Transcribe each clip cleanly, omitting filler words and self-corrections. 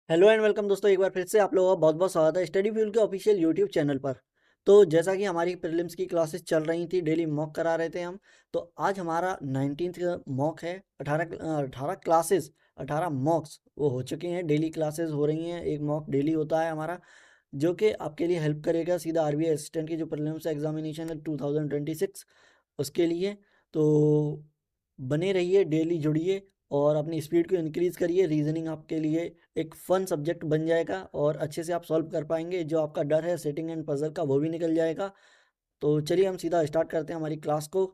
Hello and welcome दोस्तों, एक बार फिर से आप लोगों का बहुत बहुत स्वागत है स्टडी फ्यूल के ऑफिशियल यूट्यूब चैनल पर। तो जैसा कि हमारी प्रीलिम्स की क्लासेस चल रही थी, डेली मॉक करा रहे थे हम। तो आज हमारा 19th का मॉक है। 18 क्लासेस, 18 मॉक्स वो हो चुके हैं। डेली क्लासेस हो रही हैं, एक मॉक डेली होता है हमारा, जो कि आपके लिए हेल्प करेगा सीधा आरबीआई असिस्टेंट की जो प्रीलिम्स एग्जामिनेशन है 2026 उसके लिए। तो बने रहिए, डेली जुड़िए और अपनी स्पीड को इंक्रीज़ करिए। रीजनिंग आपके लिए एक फ़न सब्जेक्ट बन जाएगा और अच्छे से आप सॉल्व कर पाएंगे। जो आपका डर है सेटिंग एंड पजल का, वो भी निकल जाएगा। तो चलिए हम सीधा स्टार्ट करते हैं हमारी क्लास को।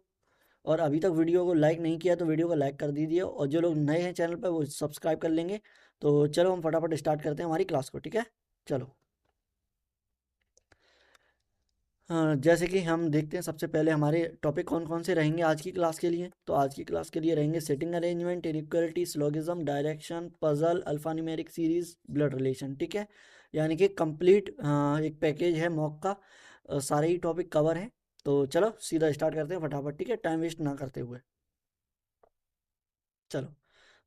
और अभी तक वीडियो को लाइक नहीं किया तो वीडियो को लाइक कर दीजिए, और जो लोग नए हैं चैनल पर वो सब्सक्राइब कर लेंगे। तो चलो हम फटाफट स्टार्ट करते हैं हमारी क्लास को, ठीक है। चलो। हाँ, जैसे कि हम देखते हैं सबसे पहले हमारे टॉपिक कौन कौन से रहेंगे आज की क्लास के लिए। तो आज की क्लास के लिए रहेंगे setting arrangement, inequality, syllogism, direction, puzzle, alphanumeric series, blood relation, ठीक है। यानी कि कंप्लीट एक पैकेज है मॉक का। सारे ही टॉपिक कवर हैं। तो चलो सीधा स्टार्ट करते हैं फटाफट, ठीक है, टाइम वेस्ट ना करते हुए। चलो,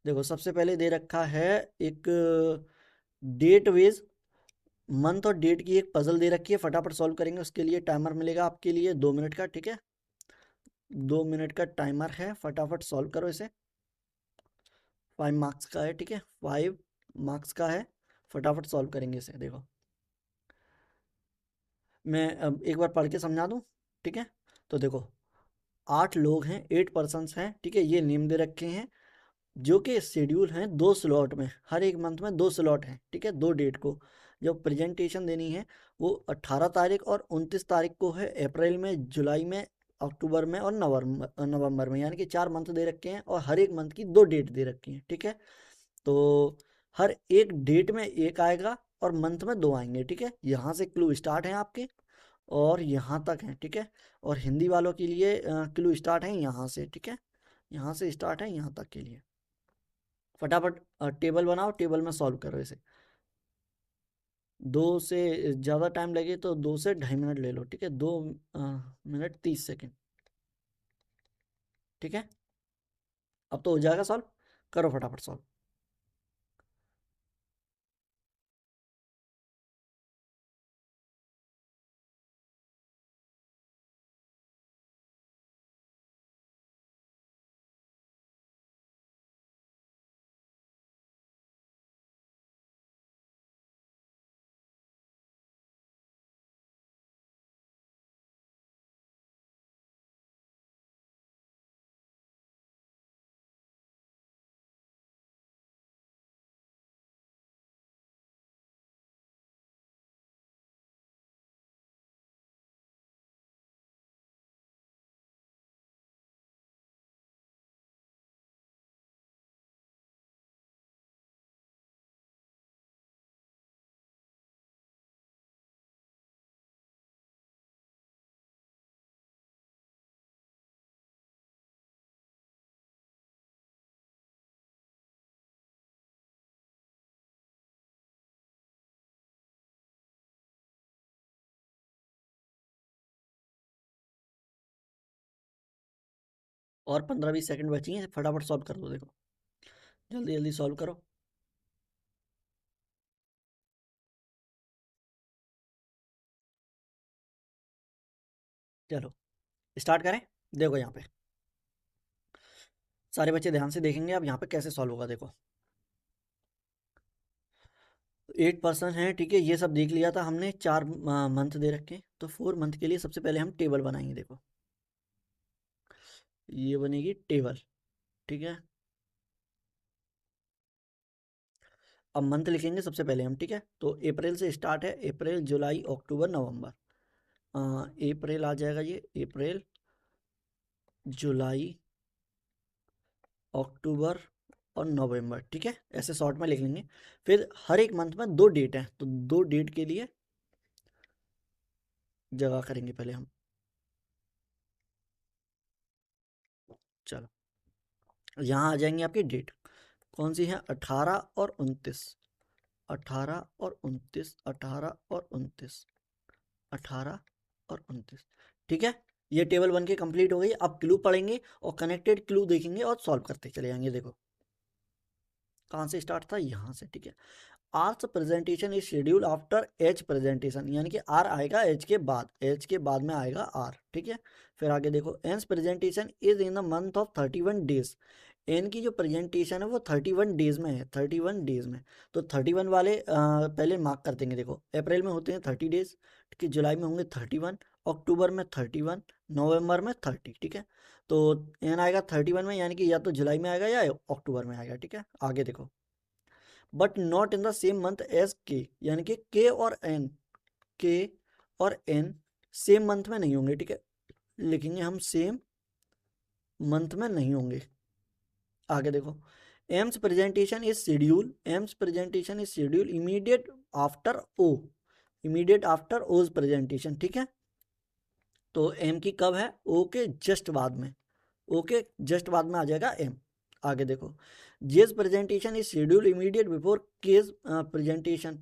देखो सबसे पहले दे रखा है एक डेट वेज, मंथ और डेट की एक पजल दे रखी है। फटाफट सॉल्व करेंगे, उसके लिए टाइमर मिलेगा आपके लिए 2 मिनट का, ठीक है। 2 मिनट का टाइमर है, फटाफट सॉल्व करो इसे। 5 मार्क्स का है, ठीक है, 5 मार्क्स का है। फटाफट सॉल्व करेंगे इसे। देखो, मैं अब एक बार पढ़ के समझा दूँ, ठीक है। तो देखो, 8 लोग हैं, 8 पर्सन्स हैं, ठीक है। ये नेम दे रखे हैं, जो कि शेड्यूल हैं 2 स्लॉट में। हर एक मंथ में 2 स्लॉट हैं, ठीक है। 2 डेट को जो प्रेजेंटेशन देनी है वो 18 तारीख और 29 तारीख को है। अप्रैल में, जुलाई में, अक्टूबर में और नवंबर में, यानी कि 4 मंथ दे रखे हैं और हर एक मंथ की 2 डेट दे रखी हैं, ठीक है। तो हर एक डेट में एक आएगा और मंथ में 2 आएंगे, ठीक है। यहाँ से क्लू स्टार्ट हैं आपके और यहाँ तक हैं, ठीक है। और हिंदी वालों के लिए क्लू स्टार्ट है यहाँ से, ठीक है। यहाँ से स्टार्ट है यहाँ तक के लिए। फटाफट टेबल बनाओ, टेबल में सॉल्व करो इसे। 2 से ज़्यादा टाइम लगे तो 2 से 2.5 मिनट ले लो, ठीक है। 2 मिनट 30 सेकेंड, ठीक है। अब तो हो जाएगा सॉल्व। करो फटाफट सॉल्व। और 15-20 सेकंड बची हैं, फटाफट सॉल्व कर दो। देखो, जल्दी जल्दी सॉल्व करो। चलो स्टार्ट करें। देखो यहाँ पे सारे बच्चे ध्यान से देखेंगे अब यहाँ पे कैसे सॉल्व होगा। देखो, 8 पर्सन है, ठीक है। ये सब देख लिया था हमने। 4 मंथ दे रखे, तो 4 मंथ के लिए सबसे पहले हम टेबल बनाएंगे। देखो, ये बनेगी टेबल, ठीक है। अब मंथ लिखेंगे सबसे पहले हम, ठीक है। तो अप्रैल से स्टार्ट है, अप्रैल, जुलाई, अक्टूबर, नवंबर। अप्रैल आ जाएगा ये, अप्रैल, जुलाई, अक्टूबर और नवंबर, ठीक है। ऐसे शॉर्ट में लिख लेंगे। फिर हर एक मंथ में 2 डेट हैं, तो 2 डेट के लिए जगह करेंगे पहले हम। चलो, यहाँ आ जाएंगे आपकी डेट। कौन सी है? 18 और 29। 18 और 29, 18 और 29, 18 और 29, ठीक है। ये टेबल बन के कंप्लीट हो गई। अब क्लू पढ़ेंगे और कनेक्टेड क्लू देखेंगे और सॉल्व करते चले जाएंगे। देखो, कहाँ से स्टार्ट था? यहाँ से, ठीक है। R's presentation is schedule after H presentation, यानी कि आर आएगा एच के बाद, एच के बाद में आएगा आर, ठीक है। फिर आगे देखो, N's presentation is in the month of 31 days, N की जो प्रेजेंटेशन है वो 31 डेज में है, 31 डेज में। तो 31 वाले पहले मार्क कर देंगे। देखो अप्रैल में होते हैं 30 डेज, ठीक है, जुलाई में होंगे 31, अक्टूबर में 31, नवंबर में 30, ठीक है। तो एन आएगा 31 में, यानी कि या तो जुलाई में आएगा या अक्टूबर में आएगा, ठीक है। आगे देखो, but not in the same month as K, यानी कि के और एन, के और एन सेम मंथ में नहीं होंगे, ठीक है, लिखेंगे हम सेम मंथ में नहीं होंगे। आगे देखो, M's presentation is schedule, M's presentation is schedule immediate after O, immediate after O's presentation, ठीक है। तो एम की कब है, ओ के जस्ट बाद में, ओ के जस्ट बाद में आ जाएगा एम। आगे देखो, J's presentation is schedule immediate before K's presentation,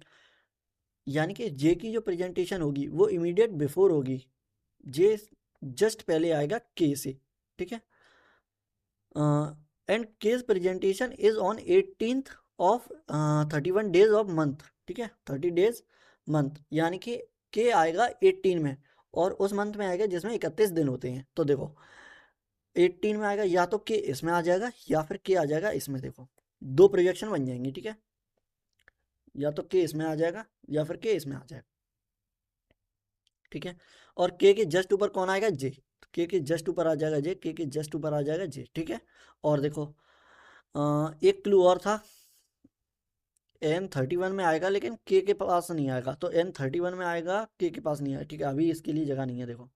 यानी कि जे की जो प्रेजेंटेशन होगी वो इमीडिएट बिफोर होगी, जे जस्ट पहले आएगा के से, ठीक है। And case presentation is on 18th of 31 days of month, ठीक है, 30 डेज मंथ, यानी कि के आएगा 18 में और उस मंथ में आएगा जिसमें 31 दिन होते हैं। तो देखो 18 में आएगा, या तो के इसमें आ जाएगा या फिर के आ जाएगा इसमें, देखो दो प्रोजेक्शन बन जाएंगी, ठीक है, या तो के इसमें आ जाएगा या फिर के इसमें आ जाएगा, ठीक है। और के जस्ट ऊपर कौन आएगा, जे, के जस्ट ऊपर आ जाएगा जे, के जस्ट ऊपर आ जाएगा जे, ठीक है। और देखो एक क्लू और था, एन 31 में आएगा लेकिन के पास नहीं आएगा, तो एन 31 में आएगा, के पास नहीं आएगा, ठीक है, अभी इसके लिए जगह नहीं है, देखो,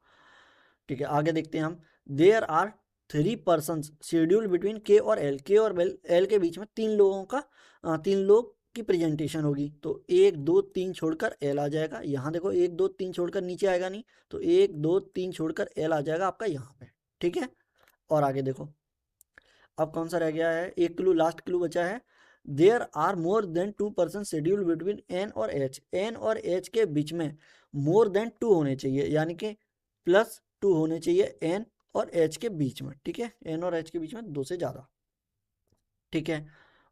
ठीक है। आगे देखते हैं हम, there are 3 person schedule between K और एल, के और एल के बीच में 3 लोगों का 3 लोग की प्रेजेंटेशन होगी, तो 1 2 3 छोड़कर एल आ जाएगा यहाँ, देखो 1 2 3 छोड़कर नीचे आएगा नहीं, तो 1 2 3 छोड़कर एल आ जाएगा आपका यहाँ पे, ठीक है। और आगे देखो, अब कौन सा रह गया है, एक क्लू, लास्ट क्लू बचा है, there are more than 2 person schedule between N और एच, एन और एच के बीच में मोर देन 2 होने चाहिए, यानी कि +2 होने चाहिए एन और एच के बीच में, ठीक है, एन और एच के बीच में 2 से ज़्यादा, ठीक है।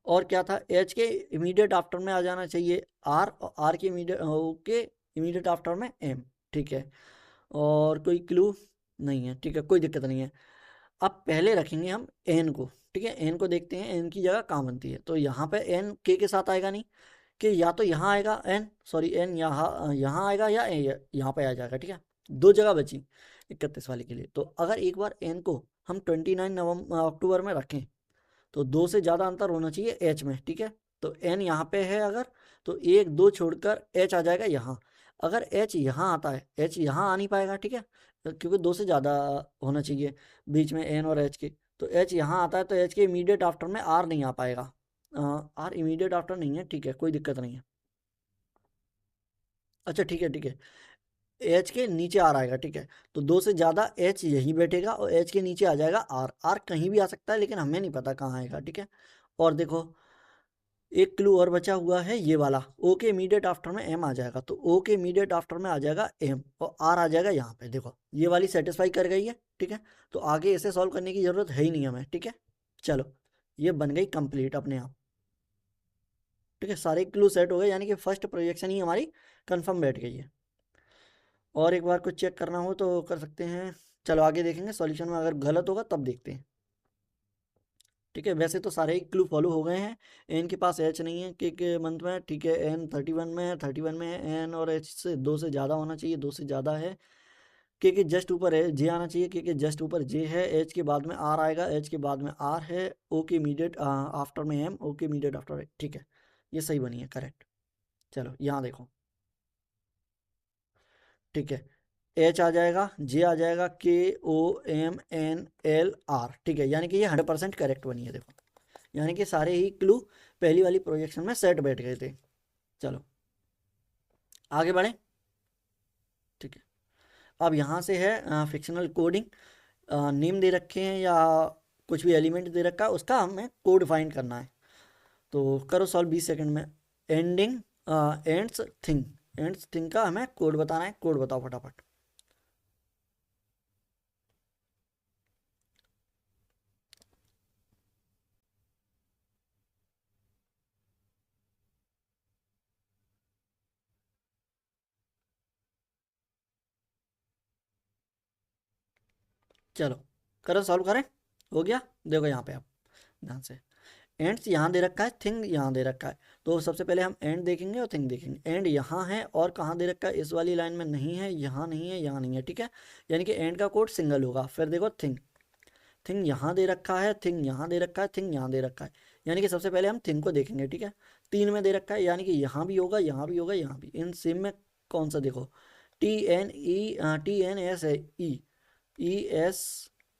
और क्या था, एच के इमीडिएट आफ्टर में आ जाना चाहिए आर, और आर के इमीडिएट आफ्टर में एम, ठीक है। और कोई क्लू नहीं है, ठीक है, कोई दिक्कत नहीं है। अब पहले रखेंगे हम एन को, ठीक है, एन को देखते हैं एन की जगह कहाँ बनती है, तो यहाँ पे एन के साथ आएगा नहीं, कि या तो यहाँ आएगा एन, सॉरी एन यहाँ यहाँ आएगा या यहाँ पे आ जाएगा, ठीक है। 2 जगह बची 31 वाले के लिए, तो अगर एक बार एन को हम 29 अक्टूबर में रखें तो 2 से ज़्यादा अंतर होना चाहिए एच में, ठीक है। तो एन यहाँ पे है अगर, तो 1 2 छोड़कर एच आ जाएगा यहाँ, अगर एच यहाँ आता है, एच यहाँ आ नहीं पाएगा, ठीक है, क्योंकि 2 से ज़्यादा होना चाहिए बीच में एन और एच के, तो एच यहाँ आता है, तो एच के इमीडिएट आफ्टर में आर नहीं आ पाएगा, आर इमीडिएट आफ्टर नहीं है, ठीक है, कोई दिक्कत नहीं है। अच्छा ठीक है, ठीक है, एच के नीचे आर आएगा, ठीक है, तो 2 से ज़्यादा एच यहीं बैठेगा और एच के नीचे आ जाएगा आर, आर कहीं भी आ सकता है लेकिन हमें नहीं पता कहाँ आएगा, ठीक है। और देखो एक क्लू और बचा हुआ है ये वाला, ओ के इमीडिएट आफ्टर में एम आ जाएगा, तो ओ के इमीडिएट आफ्टर में आ जाएगा एम और आर आ जाएगा यहाँ पे, देखो ये वाली सेटिस्फाई कर गई है, ठीक है। तो आगे इसे सॉल्व करने की ज़रूरत है ही नहीं हमें, ठीक है। चलो ये बन गई कंप्लीट अपने आप, ठीक है, सारे क्लू सेट हो गए, यानी कि फर्स्ट प्रोजेक्शन ही हमारी कंफर्म बैठ गई है। और एक बार कुछ चेक करना हो तो कर सकते हैं, चलो आगे देखेंगे सॉल्यूशन में, अगर गलत होगा तब देखते हैं, ठीक है। वैसे तो सारे ही क्लू फॉलो हो गए हैं, एन के पास एच नहीं है के मंथ में, ठीक है, एन 31 में है, 31 में है, एन और एच से 2 से ज़्यादा होना चाहिए, 2 से ज़्यादा है, के जस्ट ऊपर है जे आना चाहिए, के जस्ट ऊपर जे है, एच के बाद में आर आएगा, एच के बाद में आर है, ओ के इमीडिएट आफ्टर में एम, ओ के इमीडिएट आफ्टर, ठीक है, ये सही बनी है, करेक्ट। चलो यहाँ देखो, ठीक है, एच आ जाएगा, जे आ जाएगा, K O M N L R, ठीक है, यानी कि ये 100% करेक्ट बनी है, देखो, यानी कि सारे ही क्लू पहली वाली प्रोजेक्शन में सेट बैठ गए थे। चलो आगे बढ़े, ठीक है। अब यहाँ से है फिक्शनल कोडिंग, नेम दे रखे हैं या कुछ भी एलिमेंट दे रखा है, उसका हमें कोड फाइंड करना है, तो करो सॉल्व 20 सेकंड में। Ending ends thing, ends thing का हमें कोड बताना है, कोड बताओ फटाफट। चलो करो, सॉल्व करें। हो गया, देखो यहाँ पे आप ध्यान से, एंड्स यहाँ दे रखा है, थिंग यहाँ दे रखा है। तो सबसे पहले हम एंड देखेंगे और थिंग देखेंगे। एंड यहाँ है और कहाँ दे रखा है, इस वाली लाइन में नहीं है, यहाँ नहीं है, यहाँ नहीं है, ठीक है। यानी कि एंड का कोड सिंगल होगा। फिर देखो थिंग, थिंग यहाँ दे रखा है, थिंग यहाँ दे रखा है, थिंग यहाँ दे रखा है। यानी कि सबसे पहले हम थिंग को देखेंगे, ठीक है। 3 में दे रखा है, यानी कि यहाँ भी होगा, यहाँ भी होगा, यहाँ भी। इन सेम में कौन सा, देखो TNETNSE,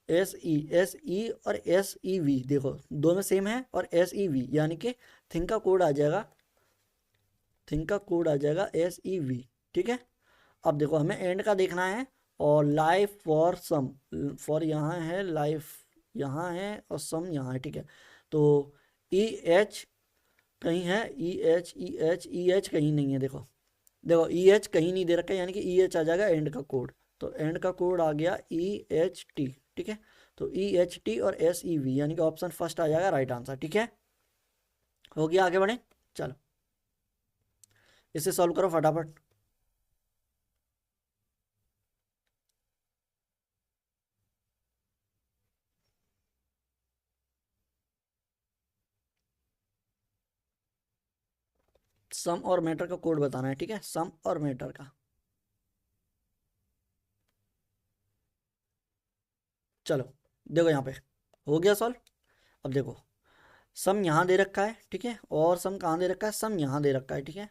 ESSE और SEV, देखो दो में सेम है। और SEV यानी कि थिंग का कोड आ जाएगा, थिंग का कोड आ जाएगा SEV, ठीक है। अब देखो हमें एंड का देखना है, और लाइफ फॉर सम, फॉर यहाँ है, लाइफ यहाँ है और सम यहाँ है, ठीक है। तो EH कहीं है, EH कहीं नहीं है, देखो देखो EH कहीं नहीं दे रखा है, यानी कि EH आ जाएगा एंड का कोड। तो एंड का कोड आ गया EHT, ठीक है। तो EHT और SEV यानी कि ऑप्शन फर्स्ट आ जाएगा राइट आंसर, ठीक है। हो गया, आगे बढ़े, चलो इसे सॉल्व करो फटाफट। सम और मैटर का कोड बताना है, ठीक है, सम और मैटर का। चलो देखो यहाँ पे हो गया सॉल्व। अब देखो सम यहाँ दे रखा है, ठीक है, और सम कहाँ दे रखा है, सम यहाँ दे रखा है, ठीक है।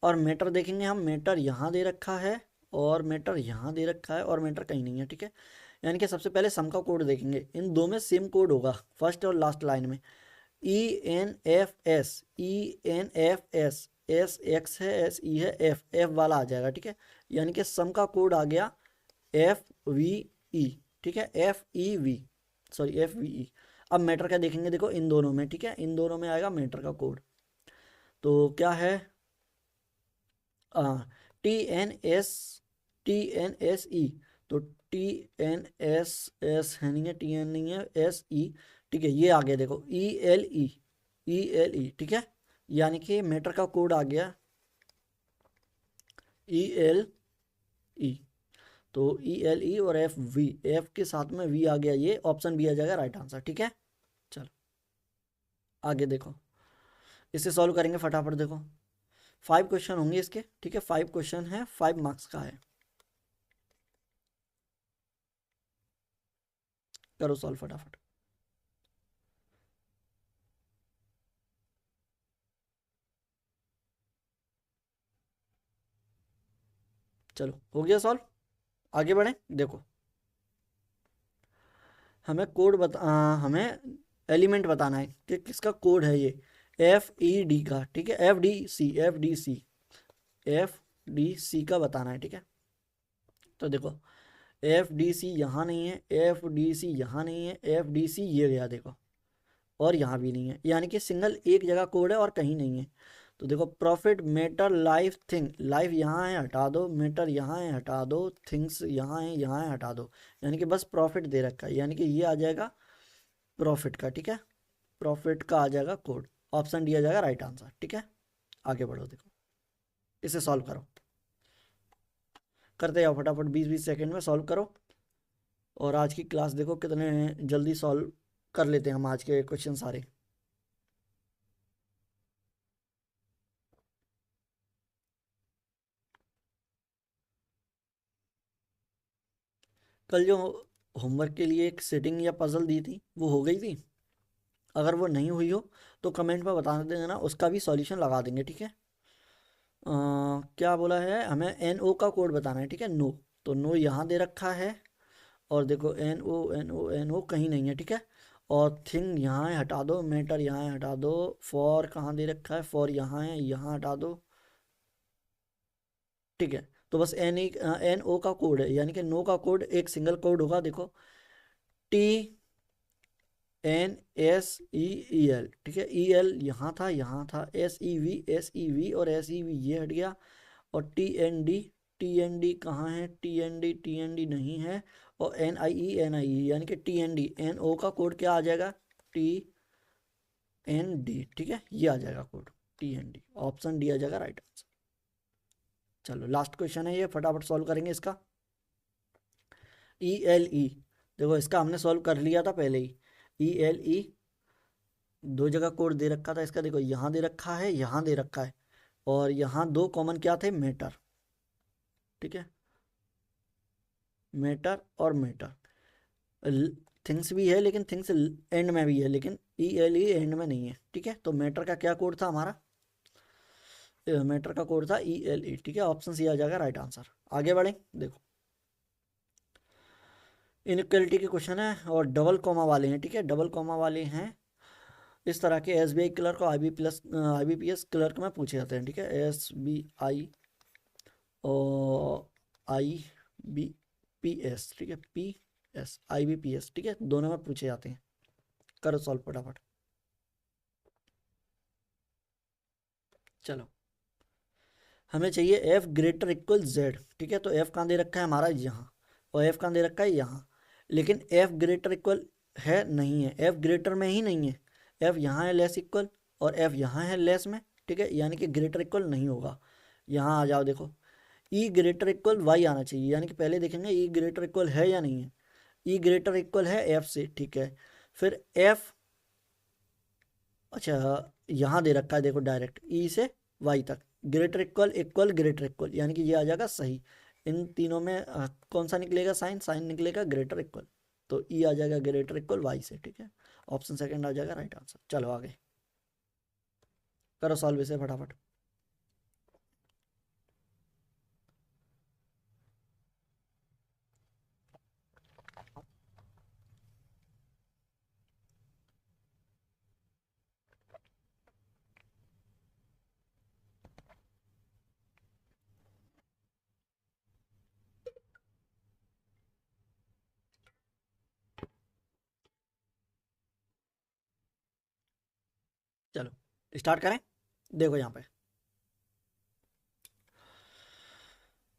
और मैटर देखेंगे हम, मैटर यहाँ दे रखा है और मैटर यहाँ दे रखा है और मैटर कहीं नहीं है, ठीक है। यानी कि सबसे पहले सम का कोड देखेंगे, इन दो में सेम कोड होगा, फर्स्ट और लास्ट लाइन में। ENFS SX है, SE है, F वाला आ जाएगा, ठीक है। यानी कि सम का कोड आ गया FVE, ठीक है, FEV, सॉरी FVE। अब मैटर का देखेंगे, देखो इन दोनों में, ठीक है, इन दोनों में आएगा मैटर का कोड। तो क्या है, TNSE, तो TNSS है, नहीं है, TN नहीं है, SE, ठीक है। ये आ गया देखो ELE, ठीक है। यानी कि मैटर का कोड आ गया ELE। तो ELE और FV, F के साथ में V आ गया, ये ऑप्शन बी आ जाएगा राइट आंसर, ठीक है। चलो आगे देखो, इसे सॉल्व करेंगे फटाफट। देखो 5 क्वेश्चन होंगे इसके, ठीक है, 5 क्वेश्चन है, 5 मार्क्स का है। करो सॉल्व फटाफट। चलो हो गया सॉल्व, आगे बढ़े। देखो हमें कोड हमें एलिमेंट बताना है कि किसका कोड है ये, FED का, ठीक है, FDC का बताना है, ठीक है। तो देखो FDC यहाँ नहीं है, FDC यहाँ नहीं है, FDC ये गया देखो, और यहाँ भी नहीं है, यानी कि सिंगल एक जगह कोड है और कहीं नहीं है। तो देखो profit, matter, life, thing, life यहाँ है हटा दो, मैटर यहाँ है हटा दो, थिंग्स यहाँ है हटा दो। यानी कि बस प्रॉफिट दे रखा है, यानी कि ये आ जाएगा प्रॉफिट का, ठीक है। प्रॉफिट का आ जाएगा कोड, ऑप्शन डी आ जाएगा राइट आंसर, ठीक है। आगे बढ़ो, देखो इसे सॉल्व करो, करते जाओ फटाफट, 20-20 सेकेंड में सॉल्व करो। और आज की क्लास देखो कितने जल्दी सॉल्व कर लेते हैं हम आज के क्वेश्चन सारे। कल जो होमवर्क के लिए एक सेटिंग या पजल दी थी वो हो गई थी? अगर वो नहीं हुई हो तो कमेंट में बता देना, उसका भी सॉल्यूशन लगा देंगे, ठीक है। क्या बोला है, हमें NO का कोड बताना है, ठीक है, नो। तो नो यहाँ दे रखा है, और देखो NO कहीं नहीं है, ठीक है। और थिंग यहाँ है, हटा दो, मैटर यहाँ है, हटा दो, फॉर कहाँ दे रखा है, फॉर यहाँ है, यहाँ हटा दो, ठीक है। तो बस NO का कोड है, यानी कि नो का कोड एक सिंगल कोड होगा, देखो TNSEEL, ठीक है, EL यहाँ था, यहाँ था, SEV और SEV ये हट गया, और TND कहाँ है, TND नहीं है, और NIE यानी कि TND, NO का कोड क्या आ जाएगा, TND, ठीक है, ये आ जाएगा कोड TND, ऑप्शन डी आ जाएगा राइट आंसर। चलो लास्ट क्वेश्चन है ये, फटाफट सॉल्व करेंगे इसका। ELE, देखो इसका हमने सॉल्व कर लिया था पहले ही। ई एल ई, दो जगह कोड दे रखा था इसका, देखो यहाँ दे रखा है, यहाँ दे रखा है, और यहाँ दो कॉमन क्या थे, मैटर, ठीक है, मैटर और मैटर। थिंग्स भी है लेकिन थिंग्स एंड में भी है, लेकिन ई एल ई एंड में नहीं है, ठीक है। तो मैटर का क्या कोड था हमारा, मैटर का कोड था ई एल ई, ठीक है। ऑप्शन सी आ जाएगा राइट आंसर। आगे बढ़ें, देखो इनइक्वालिटी के क्वेश्चन है और डबल कॉमा वाले हैं, ठीक है, डबल कॉमा वाले हैं। इस तरह के एस बी आई क्लर्क और आई बी पी एस क्लर्क में पूछे जाते हैं, ठीक है। एस बी आई और आई बी पी एस, ठीक है, P S I B P S, ठीक है, दोनों में पूछे जाते हैं। करो सॉल्व फटाफट। चलो हमें चाहिए एफ ग्रेटर इक्वल जेड, ठीक है। तो एफ कहाँ दे रखा है हमारा, यहाँ, और एफ कहाँ दे रखा है, यहाँ। लेकिन एफ ग्रेटर इक्वल है, नहीं है, एफ ग्रेटर में ही नहीं है। एफ यहाँ है लेस इक्वल और एफ यहाँ है लेस में, ठीक है, यानी कि ग्रेटर इक्वल नहीं होगा। यहाँ आ जाओ, देखो ई ग्रेटर इक्वल वाई आना चाहिए, यानी कि पहले देखेंगे ई ग्रेटर इक्वल है या नहीं है। ई ग्रेटर इक्वल है एफ से, ठीक है। फिर एफ, अच्छा यहाँ दे रखा है देखो डायरेक्ट ई से वाई तक, greater equal equal greater equal, यानी कि ये आ जाएगा सही। इन तीनों में कौन सा निकलेगा, साइन, साइन निकलेगा ग्रेटर इक्वल, तो ई आ जाएगा ग्रेटर इक्वल वाई से, ठीक है। ऑप्शन सेकंड आ जाएगा राइट आंसर। चलो आगे करो सॉल्व इसे फटाफट। चलो स्टार्ट करें। देखो यहाँ पे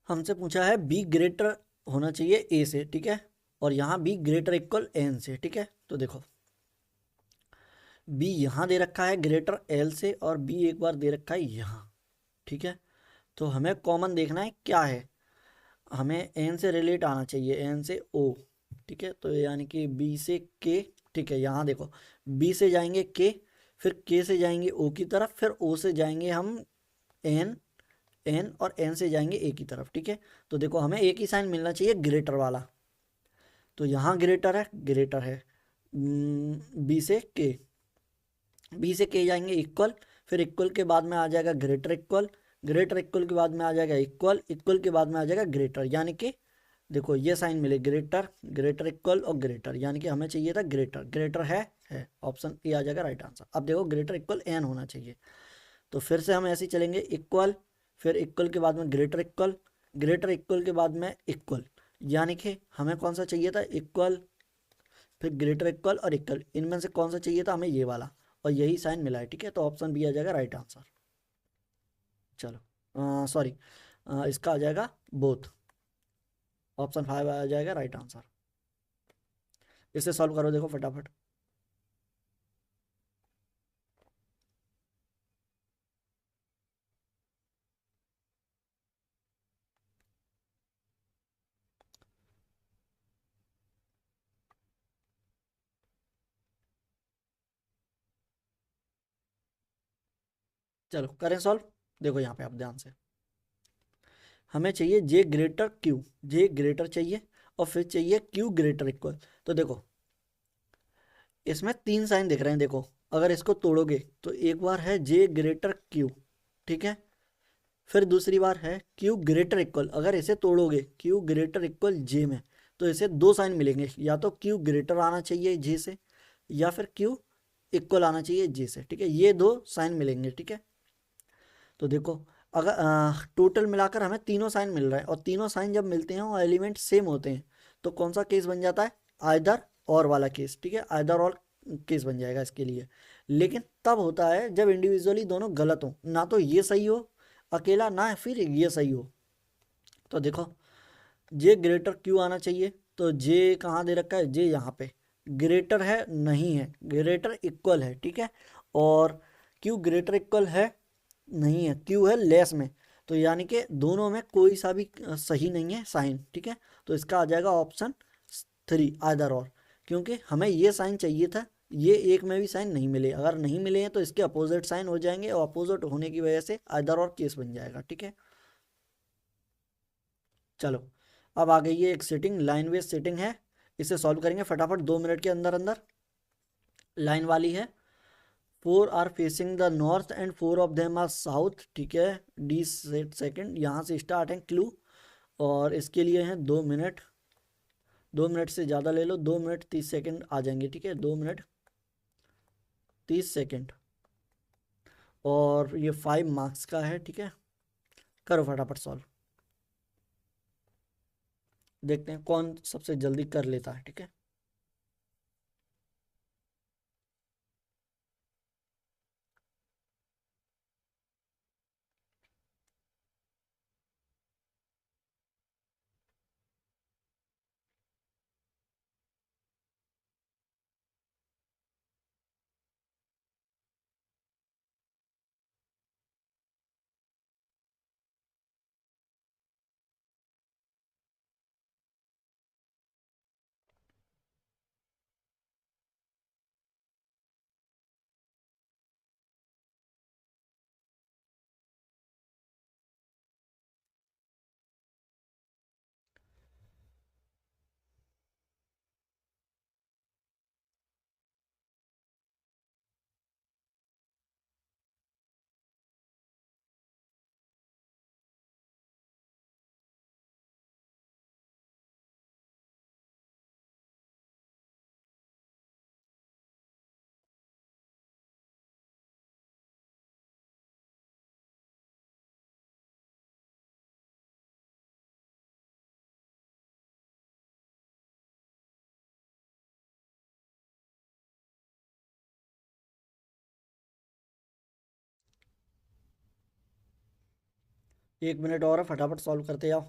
हमसे पूछा है बी ग्रेटर होना चाहिए ए से, ठीक है, और यहाँ बी ग्रेटर इक्वल एन से, ठीक है। तो देखो बी यहाँ दे रखा है ग्रेटर एल से और बी एक बार दे रखा है यहाँ, ठीक है। तो हमें कॉमन देखना है क्या है, हमें एन से रिलेट आना चाहिए, एन से ओ, ठीक है। तो यानी कि बी से के, ठीक है, यहाँ देखो बी से जाएंगे के, फिर के से जाएंगे ओ की तरफ, फिर ओ से जाएंगे हम एन, एन और एन से जाएंगे ए की तरफ, ठीक है। तो देखो हमें एक ही साइन मिलना चाहिए ग्रेटर वाला, तो यहाँ ग्रेटर है बी से के, बी से के जाएंगे इक्वल, फिर इक्वल के बाद में आ जाएगा ग्रेटर इक्वल, ग्रेटर इक्वल के बाद में आ जाएगा इक्वल, इक्वल के बाद में आ जाएगा ग्रेटर, यानी कि देखो ये साइन मिले ग्रेटर, ग्रेटर इक्वल और ग्रेटर, यानी कि हमें चाहिए था ग्रेटर, ग्रेटर है, ऑप्शन ए आ जाएगा राइट आंसर। अब देखो ग्रेटर इक्वल एन होना चाहिए, तो फिर से हम ऐसे ही चलेंगे, इक्वल, फिर इक्वल के बाद में ग्रेटर इक्वल, ग्रेटर इक्वल के बाद में इक्वल, यानी कि हमें कौन सा चाहिए था, इक्वल, फिर ग्रेटर इक्वल और इक्वल, इनमें से कौन सा चाहिए था हमें, ये वाला, और यही साइन मिला है, ठीक है। तो ऑप्शन बी आ जाएगा राइट आंसर। चलो सॉरी, इसका आ जाएगा बोथ, ऑप्शन 5 आ जाएगा राइट आंसर। इसे सॉल्व करो देखो फटाफट। चलो करें सॉल्व। देखो यहाँ पे आप ध्यान से, हमें चाहिए जे ग्रेटर क्यू, जे ग्रेटर चाहिए और फिर चाहिए क्यू ग्रेटर इक्वल। तो देखो इसमें तीन साइन दिख रहे हैं, देखो अगर इसको तोड़ोगे तो एक बार है जे ग्रेटर क्यू, ठीक है, फिर दूसरी बार है क्यू ग्रेटर इक्वल, अगर इसे तोड़ोगे क्यू ग्रेटर इक्वल जे में, तो इसे दो साइन मिलेंगे, या तो क्यू ग्रेटर आना चाहिए जे से, या फिर क्यू इक्वल आना चाहिए जे से, ठीक है, ये दो साइन मिलेंगे, ठीक है। तो देखो अगर टोटल मिलाकर हमें तीनों साइन मिल रहा है, और तीनों साइन जब मिलते हैं और एलिमेंट सेम होते हैं, तो कौन सा केस बन जाता है, आइदर और वाला केस, ठीक है, आइदर और केस बन जाएगा इसके लिए। लेकिन तब होता है जब इंडिविजुअली दोनों गलत हो, ना तो ये सही हो अकेला, ना फिर ये सही हो। तो देखो जे ग्रेटर क्यू आना चाहिए, तो जे कहाँ दे रखा है, जे यहाँ पे, ग्रेटर है नहीं है, ग्रेटर इक्वल है, ठीक है, और क्यू ग्रेटर इक्वल है नहीं है, क्यू है लेस में, तो यानी कि दोनों में कोई सा भी सही नहीं है साइन, ठीक है। तो इसका आ जाएगा ऑप्शन 3 आइदर और, क्योंकि हमें ये साइन चाहिए था, ये एक में भी साइन नहीं मिले, अगर नहीं मिले हैं तो इसके अपोजिट साइन हो जाएंगे और अपोजिट होने की वजह से आइदर और केस बन जाएगा। ठीक है, चलो अब आ गई है एक सेटिंग, लाइन वेज सेटिंग है, इसे सॉल्व करेंगे फटाफट 2 मिनट के अंदर अंदर। लाइन वाली है, 4 are facing the north and 4 of them are south. ठीक है, डी सेट सेकेंड, यहाँ से स्टार्ट है क्लू, और इसके लिए हैं 2 मिनट, 2 मिनट से ज़्यादा ले लो, 2 मिनट 30 सेकेंड आ जाएंगे। ठीक है, 2 मिनट 30 सेकेंड, और ये 5 मार्क्स का है। ठीक है, करो फटाफट सॉल्व, देखते हैं कौन सबसे जल्दी कर लेता है। ठीक है, 1 मिनट और है, फटाफट सॉल्व करते जाओ।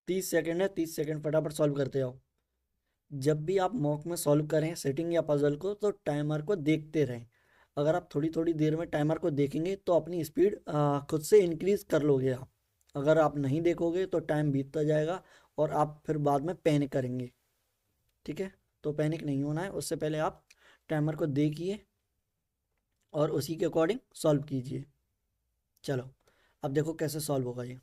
30 सेकेंड है, 30 सेकेंड, फटाफट सॉल्व करते जाओ। जब भी आप मॉक में सॉल्व करें सेटिंग या पजल को, तो टाइमर को देखते रहें। अगर आप थोड़ी थोड़ी देर में टाइमर को देखेंगे तो अपनी स्पीड खुद से इंक्रीज कर लोगे आप। अगर आप नहीं देखोगे तो टाइम बीतता जाएगा और आप फिर बाद में पैनिक करेंगे। ठीक है, तो पैनिक नहीं होना है, उससे पहले आप टाइमर को देखिए और उसी के अकॉर्डिंग सॉल्व कीजिए। चलो अब देखो कैसे सॉल्व होगा ये।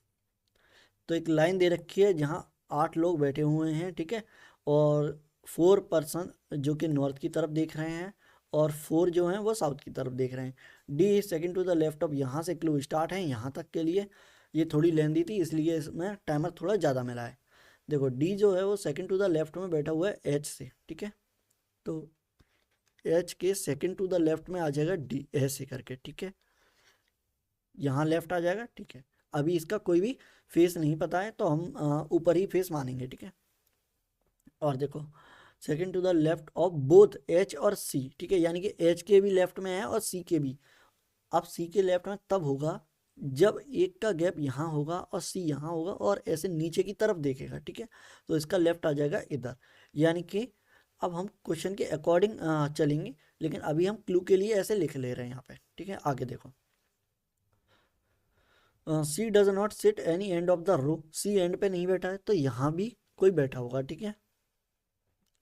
तो एक लाइन दे रखी है जहाँ 8 लोग बैठे हुए हैं। ठीक है, और 4 पर्सन जो कि नॉर्थ की तरफ देख रहे हैं और 4 जो हैं वो साउथ की तरफ देख रहे हैं। D second to the left of, यहाँ से क्लू स्टार्ट है यहाँ तक के लिए। ये थोड़ी लेंदी थी इसलिए इसमें टाइमर थोड़ा ज़्यादा मिला है। देखो डी जो है वो सेकंड टू द लेफ्ट में बैठा हुआ है एच से। ठीक है, तो एच के सेकंड टू द लेफ्ट में आ जाएगा डी ऐसे करके। ठीक है, यहाँ लेफ्ट आ जाएगा। ठीक है, अभी इसका कोई भी फेस नहीं पता है तो हम ऊपर ही फेस मानेंगे। ठीक है, और देखो second to the left of both H और सी। ठीक है, यानी कि एच के भी लेफ्ट में है और सी के भी। अब सी के लेफ्ट में तब होगा जब एक का गैप यहाँ होगा और सी यहाँ होगा और ऐसे नीचे की तरफ देखेगा। ठीक है, तो इसका लेफ्ट आ जाएगा इधर। यानी कि अब हम क्वेश्चन के अकॉर्डिंग चलेंगे, लेकिन अभी हम क्लू के लिए ऐसे लिख ले रहे हैं यहाँ पे। ठीक है, आगे देखो, C does not sit any end of the row, C end पे नहीं बैठा है तो यहाँ भी कोई बैठा होगा। ठीक है,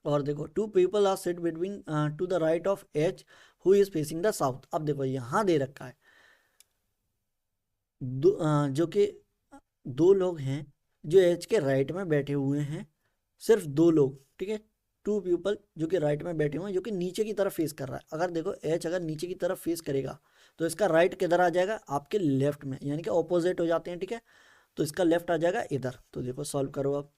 और देखो 2 people are sit between to the right of H who is facing the south. अब देखो यहाँ दे रखा है जो कि 2 लोग हैं जो एच के राइट में बैठे हुए हैं, सिर्फ 2 लोग। ठीक है, 2 पीपल जो कि राइट में बैठे हुए हैं, जो कि नीचे की तरफ फेस कर रहा है। अगर देखो एच अगर नीचे की तरफ फेस करेगा तो इसका राइट किधर आ जाएगा, आपके लेफ्ट में, यानी कि ऑपोजिट हो जाते हैं। ठीक है, तो इसका लेफ्ट आ जाएगा इधर। तो देखो सॉल्व करो अब,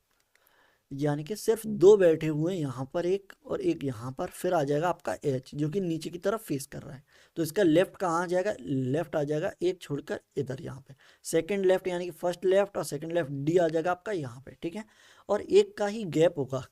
यानी कि सिर्फ दो बैठे हुए हैं यहाँ पर, एक और एक यहाँ पर, फिर आ जाएगा आपका एच जो कि नीचे की तरफ फेस कर रहा है। तो इसका लेफ्ट कहाँ आ जाएगा, लेफ्ट आ जाएगा एक छोड़कर इधर यहाँ पे, सेकंड लेफ्ट यानी कि फर्स्ट लेफ्ट और सेकंड लेफ्ट डी आ जाएगा आपका यहाँ पे, ठीक है। और एक का ही गैप होगा,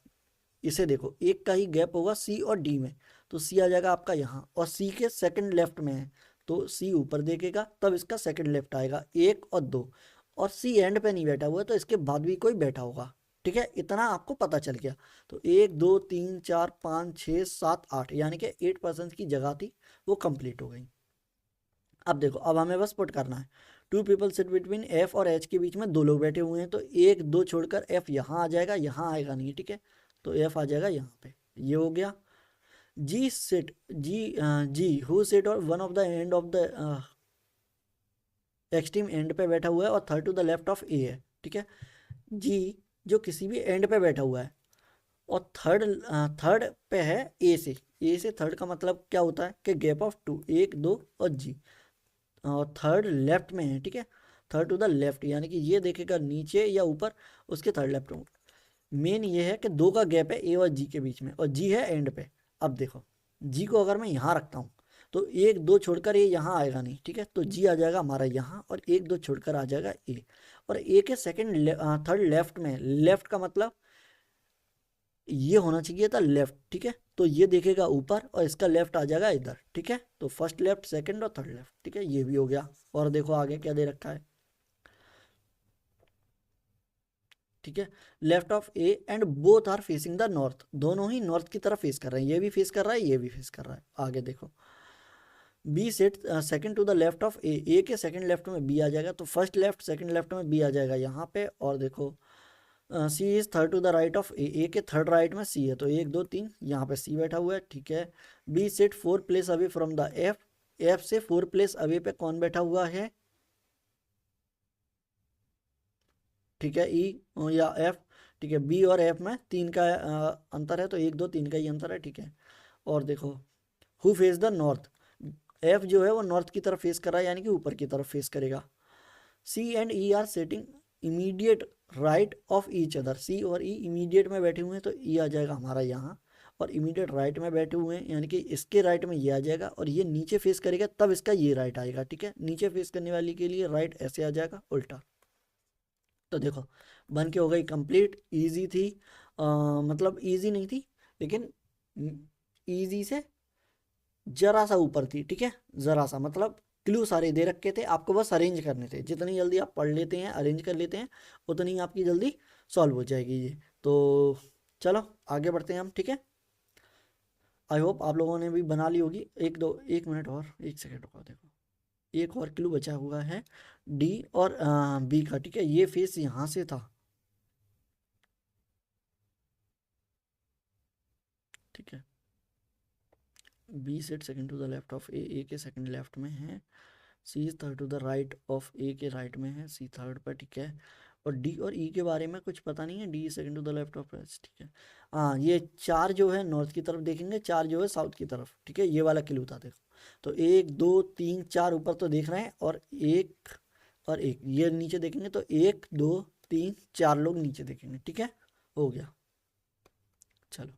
इसे देखो एक का ही गैप होगा सी और डी में, तो सी आ जाएगा आपका यहाँ, और सी के सेकंड लेफ्ट में है तो सी ऊपर देखेगा तब इसका सेकंड लेफ्ट आएगा, एक और दो, और सी एंड पे नहीं बैठा हुआ है तो इसके बाद भी कोई बैठा होगा, ठीक है। इतना आपको पता चल गया। तो एक दो तीन चार पाँच छः सात आठ, यानी कि 8% की जगह थी वो कंप्लीट हो गई। अब देखो, अब हमें बस पुट करना है, two people sit between F और एच के बीच में दो लोग बैठे हुए हैं, तो एक दो छोड़कर एफ यहाँ आ जाएगा, यहाँ आएगा नहीं, ठीक है। तो एफ आ जाएगा यहाँ पे, ये हो गया। G sit, G who sit और one of the end of the extreme end पे बैठा हुआ है और third to the left of A है, ठीक है। जी जो किसी भी एंड पे बैठा हुआ है और थर्ड थर्ड पे है ए से थर्ड का मतलब क्या होता है कि गैप ऑफ टू, एक दो और जी, और थर्ड लेफ्ट में है, ठीक है। थर्ड टू द लेफ्ट यानी कि ये देखेगा नीचे या ऊपर, उसके थर्ड लेफ्ट में। मेन ये है कि दो का गैप है ए और जी के बीच में, और जी है एंड पे। अब देखो, जी को अगर मैं यहाँ रखता हूँ तो एक दो छोड़कर ये यहाँ आएगा नहीं, ठीक है। तो जी आ जाएगा हमारा यहाँ, और एक दो छोड़कर आ जाएगा ए, और ए के सेकंड थर्ड लेफ्ट में, लेफ्ट का मतलब ये होना चाहिए था लेफ्ट, ठीक है। तो ये देखेगा ऊपर और इसका लेफ्ट आ जाएगा इधर, ठीक है। तो फर्स्ट लेफ्ट सेकंड और थर्ड लेफ्ट, ठीक है, ये भी हो गया। और देखो आगे क्या दे रखा है, ठीक है। Left of A and both are facing the north, दोनों ही नॉर्थ की तरफ फेस कर रहे हैं, ये भी फेस कर रहा है, ये भी फेस कर रहा है। आगे देखो, B set second to the left of A के सेकंड लेफ्ट में बी आ जाएगा, तो फर्स्ट लेफ्ट सेकंड लेफ्ट में बी आ जाएगा यहाँ पे। और देखो, C is third to the right of A के थर्ड राइट में सी है, तो एक दो तीन यहाँ पे सी बैठा हुआ है, ठीक है। B set four place away from the F, F से फोर प्लेस अवे पे कौन बैठा हुआ है, ठीक है, ई या एफ, ठीक है। बी और एफ में तीन का अंतर है, तो एक दो तीन का ही अंतर है, ठीक है। और देखो, who face the north, F जो है वो नॉर्थ की तरफ फेस कर रहा है, यानी कि ऊपर की तरफ फेस करेगा। C and E are setting immediate right of each other, C और ई इमीडिएट में बैठे हुए हैं, तो ई आ जाएगा हमारा यहाँ, और इमीडिएट राइट में बैठे हुए हैं यानी कि इसके राइट में ये आ जाएगा, और ये नीचे फेस करेगा तब इसका ये राइट आएगा, ठीक है। नीचे फेस करने वाली के लिए राइट ऐसे आ जाएगा उल्टा। तो देखो, बन के हो गई कंप्लीट, इजी थी, मतलब इजी नहीं थी, लेकिन इजी से जरा सा ऊपर थी, ठीक है। जरा सा मतलब क्लू सारे दे रखे थे, आपको बस अरेंज करने थे, जितनी जल्दी आप पढ़ लेते हैं अरेंज कर लेते हैं उतनी आपकी जल्दी सॉल्व हो जाएगी ये। तो चलो आगे बढ़ते हैं हम, ठीक है। आई होप आप लोगों ने भी बना ली होगी। एक दो एक मिनट और, एक सेकेंड और, देखो एक और क्लू बचा हुआ है डी और बी का, ठीक है। ये फेस यहाँ से था, ठीक है। B set second to the left of A के सेकंड लेफ्ट में है, C is third to the right of A के राइट में है, सी थर्ड पर, ठीक है। और डी और ई के बारे में कुछ पता नहीं है, D second to the left of H, ठीक है। हाँ, ये चार जो है नॉर्थ की तरफ देखेंगे, चार जो है साउथ की तरफ, ठीक है। ये वाला क्लू था, देखो। तो एक दो तीन चार ऊपर तो देख रहे हैं, और एक ये नीचे देखेंगे, तो एक दो तीन चार लोग नीचे देखेंगे, ठीक है। हो गया, चलो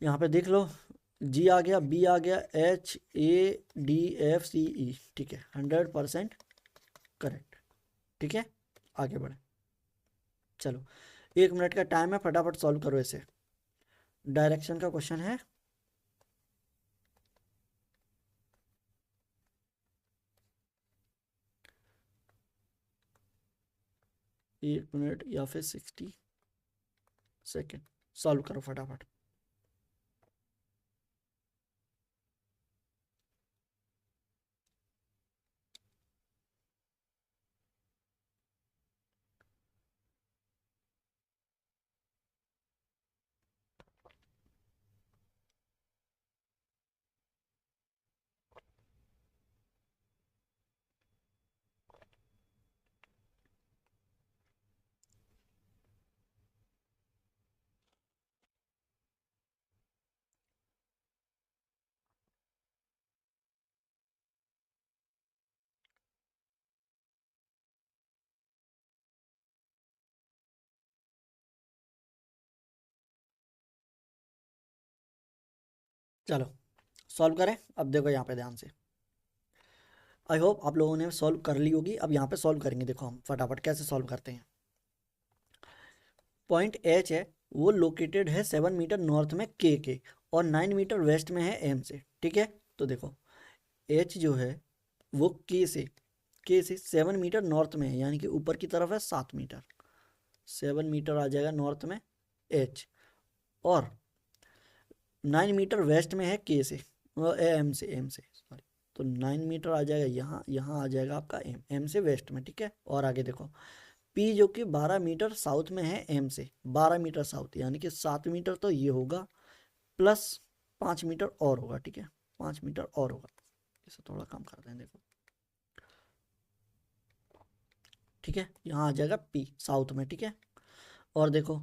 यहाँ पे देख लो, जी आ गया, बी आ गया, H A D F C E, ठीक है, 100% करेक्ट, ठीक है। आगे बढ़े, चलो 1 मिनट का टाइम है, फटाफट सॉल्व करो इसे। डायरेक्शन का क्वेश्चन है, 1 मिनट या फिर 60 सेकेंड, सॉल्व करो फटाफट। चलो सॉल्व करें। अब देखो यहाँ पे ध्यान से, आई होप आप लोगों ने सॉल्व कर ली होगी। अब यहाँ पे सॉल्व करेंगे, देखो हम फटाफट कैसे सॉल्व करते हैं। पॉइंट एच है, वो लोकेटेड है 7 मीटर नॉर्थ में के और 9 मीटर वेस्ट में है एम से, ठीक है। तो देखो एच जो है वो के से 7 मीटर नॉर्थ में है, यानी कि ऊपर की तरफ है 7 मीटर। 7 मीटर आ जाएगा नॉर्थ में एच, और 9 मीटर वेस्ट में है के से, एम से सॉरी। तो 9 मीटर आ जाएगा यहाँ, यहाँ आ जाएगा आपका एम से वेस्ट में, ठीक है। और आगे देखो पी जो कि 12 मीटर साउथ में है एम से, 12 मीटर साउथ, यानी कि 7 मीटर तो ये होगा, प्लस 5 मीटर और होगा, ठीक है। 5 मीटर और होगा, इसे थोड़ा कम करते हैं देखो, ठीक है। यहाँ आ जाएगा पी साउथ में, ठीक है। और देखो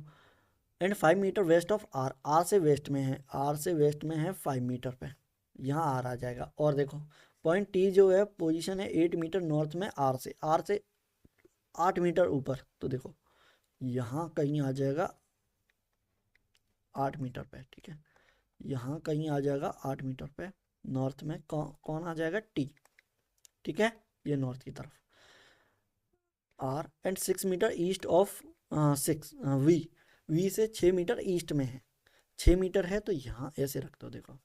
and 5 metre west of R, R से वेस्ट में है, आर से वेस्ट में है 5 मीटर पे, यहाँ आर आ जाएगा। और देखो पॉइंट टी जो है पोजीशन है 8 मीटर नॉर्थ में आर से 8 मीटर ऊपर। तो देखो यहाँ कहीं आ जाएगा 8 मीटर पे, ठीक है। यहाँ कहीं आ जाएगा 8 मीटर पे नॉर्थ में, कौन आ जाएगा टी, ठीक है। ये नॉर्थ की तरफ R, and 6 metre east of six V, V से 6 मीटर ईस्ट में है। 6 मीटर है तो यहाँ ऐसे रख दो, देखो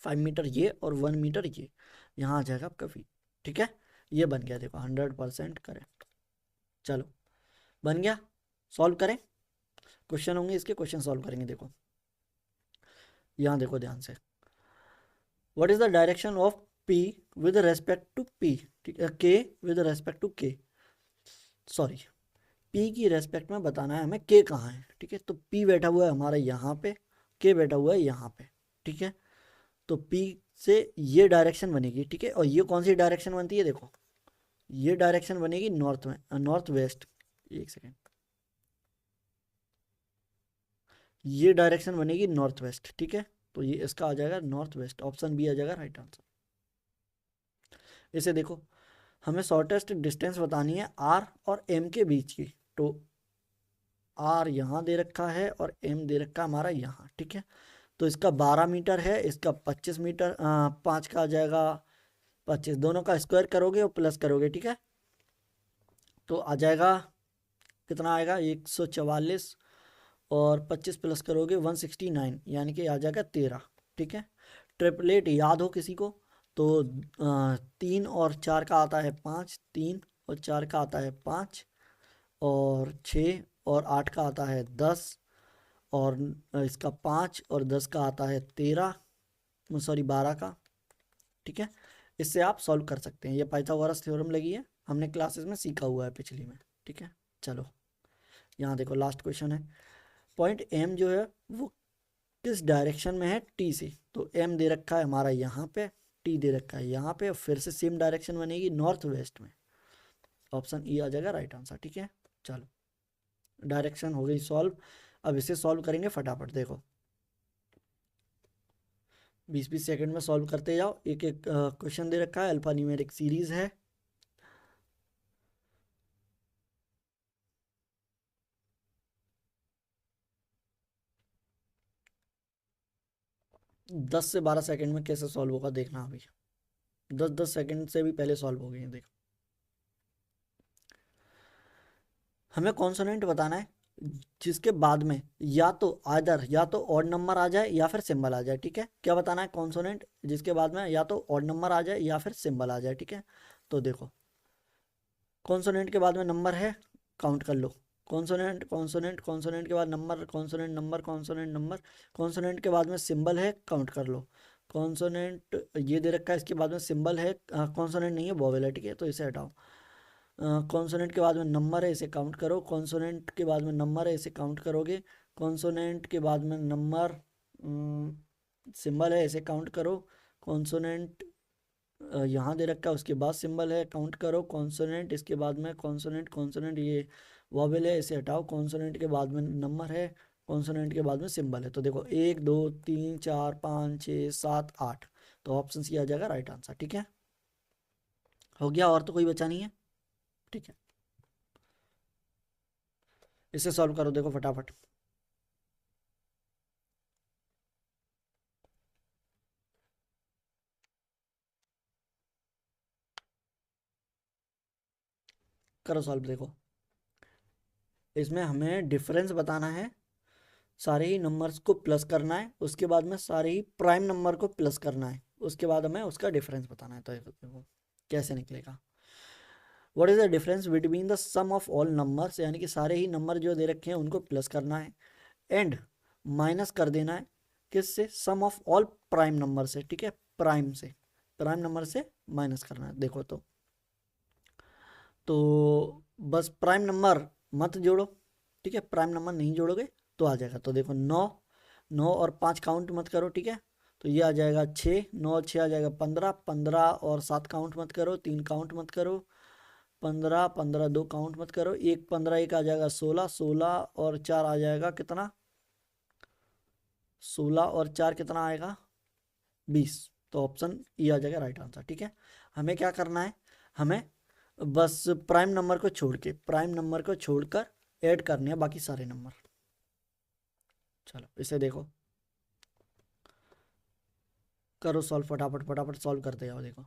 5 मीटर ये और 1 मीटर ये, यहाँ आ जाएगा आपका वी, ठीक है। ये बन गया, देखो 100% करेक्ट। चलो बन गया, सॉल्व करें। क्वेश्चन होंगे इसके, क्वेश्चन सॉल्व करेंगे। देखो यहाँ देखो ध्यान से, what is the direction of P with respect to P, ठीक है, K with respect to K, sorry P की रेस्पेक्ट में बताना है हमें के कहाँ है, ठीक है। तो पी बैठा हुआ है हमारा यहाँ पे, के बैठा हुआ है यहाँ पे, ठीक है। तो पी से ये डायरेक्शन बनेगी, ठीक है। और ये कौन सी डायरेक्शन बनती है, देखो ये डायरेक्शन बनेगी नॉर्थ में, नॉर्थ वेस्ट, एक सेकेंड, ये डायरेक्शन बनेगी नॉर्थ वेस्ट, ठीक है। तो ये इसका आ जाएगा नॉर्थ वेस्ट, ऑप्शन बी आ जाएगा राइट आंसर। इसे देखो हमें शॉर्टेस्ट डिस्टेंस बतानी है आर और एम के बीच की। तो आर यहाँ दे रखा है और एम दे रखा है हमारा यहाँ, ठीक है। तो इसका 12 मीटर है, इसका 25 मीटर, 5 का आ जाएगा 25, दोनों का स्क्वायर करोगे और प्लस करोगे, ठीक है। तो आ जाएगा कितना आएगा 144, और 25 प्लस करोगे 169, यानी कि आ जाएगा 13, ठीक है। ट्रिपलेट याद हो किसी को तो 3 और 4 का आता है 5, 3 और 4 का आता है 5, और 6 और 8 का आता है 10, और इसका 5 और 10 का आता है 13, सॉरी 12 का, ठीक है। इससे आप सॉल्व कर सकते हैं, ये पाइथागोरस थ्योरम लगी है, हमने क्लासेस में सीखा हुआ है पिछली में, ठीक है। चलो यहाँ देखो लास्ट क्वेश्चन है, पॉइंट एम जो है वो किस डायरेक्शन में है टी से। तो एम दे रखा है हमारा यहाँ पे, टी दे रखा है यहाँ पे, फिर से सेम डायरेक्शन बनेगी नॉर्थ वेस्ट में, ऑप्शन ई आ जाएगा राइट आंसर, ठीक है। चलो डायरेक्शन हो गई सॉल्व। अब इसे सॉल्व करेंगे फटाफट, देखो 20-20 सेकंड में सॉल्व करते जाओ। एक एक क्वेश्चन दे रखा है, अल्फा न्यूमेरिक सीरीज है। 10 से 12 सेकंड में कैसे सॉल्व होगा देखना अभी, 10-10 सेकंड से भी पहले सॉल्व हो गए हैं, देखो हमें कॉन्सोनेंट बताना है जिसके बाद में या तो आइदर या तो ऑड नंबर आ जाए या फिर सिंबल आ जाए, ठीक है। क्या बताना है, कॉन्सोनेंट जिसके बाद में या तो ऑड नंबर आ जाए या फिर सिंबल आ जाए, ठीक है। तो देखो कॉन्सोनेंट के बाद में नंबर है, काउंट कर लो, कॉन्सोनेंट कॉन्सोनेंट कॉन्सोनेंट के बाद number, consonant number consonant number, consonant के बाद में सिंबल है, काउंट कर लो। कॉन्सोनेंट ये दे रखा है, इसके बाद में सिंबल है, कॉन्सोनेंट नहीं है वोवेल है, ठीक है, तो इसे हटाओ। कॉन्सोनेंट के बाद में नंबर है, इसे काउंट करो, कॉन्सोनेंट के बाद में नंबर है, इसे काउंट करोगे, कॉन्सोनेंट के बाद में नंबर, सिंबल है, इसे काउंट करो, कॉन्सोनेंट यहाँ दे रखा है, उसके बाद सिंबल है, काउंट करो, कॉन्सोनेंट इसके बाद में कॉन्सोनेंट, कॉन्सोनेंट ये वॉवेल है, इसे हटाओ, कॉन्सोनेंट के बाद में नंबर है, कॉन्सोनेंट के बाद में सिंबल है। तो देखो 1 2 3 4 5 6 7 8, तो ऑप्शन सी आ जाएगा राइट आंसर, ठीक है। हो गया, और तो कोई बचा नहीं है, ठीक है। इसे सॉल्व करो देखो फटाफट। करो सॉल्व। देखो इसमें हमें डिफरेंस बताना है, सारे ही नंबर्स को प्लस करना है, उसके बाद में सारे ही प्राइम नंबर को प्लस करना है, उसके बाद हमें उसका डिफरेंस बताना है। तो देखो कैसे निकलेगा। What is the difference between the sum of all numbers, यानी कि सारे ही नंबर जो दे रखे हैं उनको प्लस करना है, एंड माइनस कर देना है किससे, सम ऑफ ऑल प्राइम नंबर से। ठीक है, प्राइम से, प्राइम नंबर से माइनस करना है। देखो तो बस प्राइम नंबर मत जोड़ो, ठीक है, प्राइम नंबर नहीं जोड़ोगे तो आ जाएगा। तो देखो 9, 9 और 5 काउंट मत करो, ठीक है, तो ये आ जाएगा 6, 9 और 6 आ जाएगा 15, 15 और 7 काउंट मत करो, 3 काउंट मत करो, 15, 15 2 काउंट मत करो, 1 15 1 आ जाएगा 16, 16 और 4 आ जाएगा कितना, 16 और 4 कितना आएगा 20। तो ऑप्शन ई आ जाएगा राइट आंसर। ठीक है, हमें क्या करना है, हमें बस प्राइम नंबर को छोड़ के, प्राइम नंबर को छोड़कर ऐड करने हैं बाकी सारे नंबर। चलो इसे देखो, करो सॉल्व, फटाफट फटाफट सॉल्व करते जाओ। देखो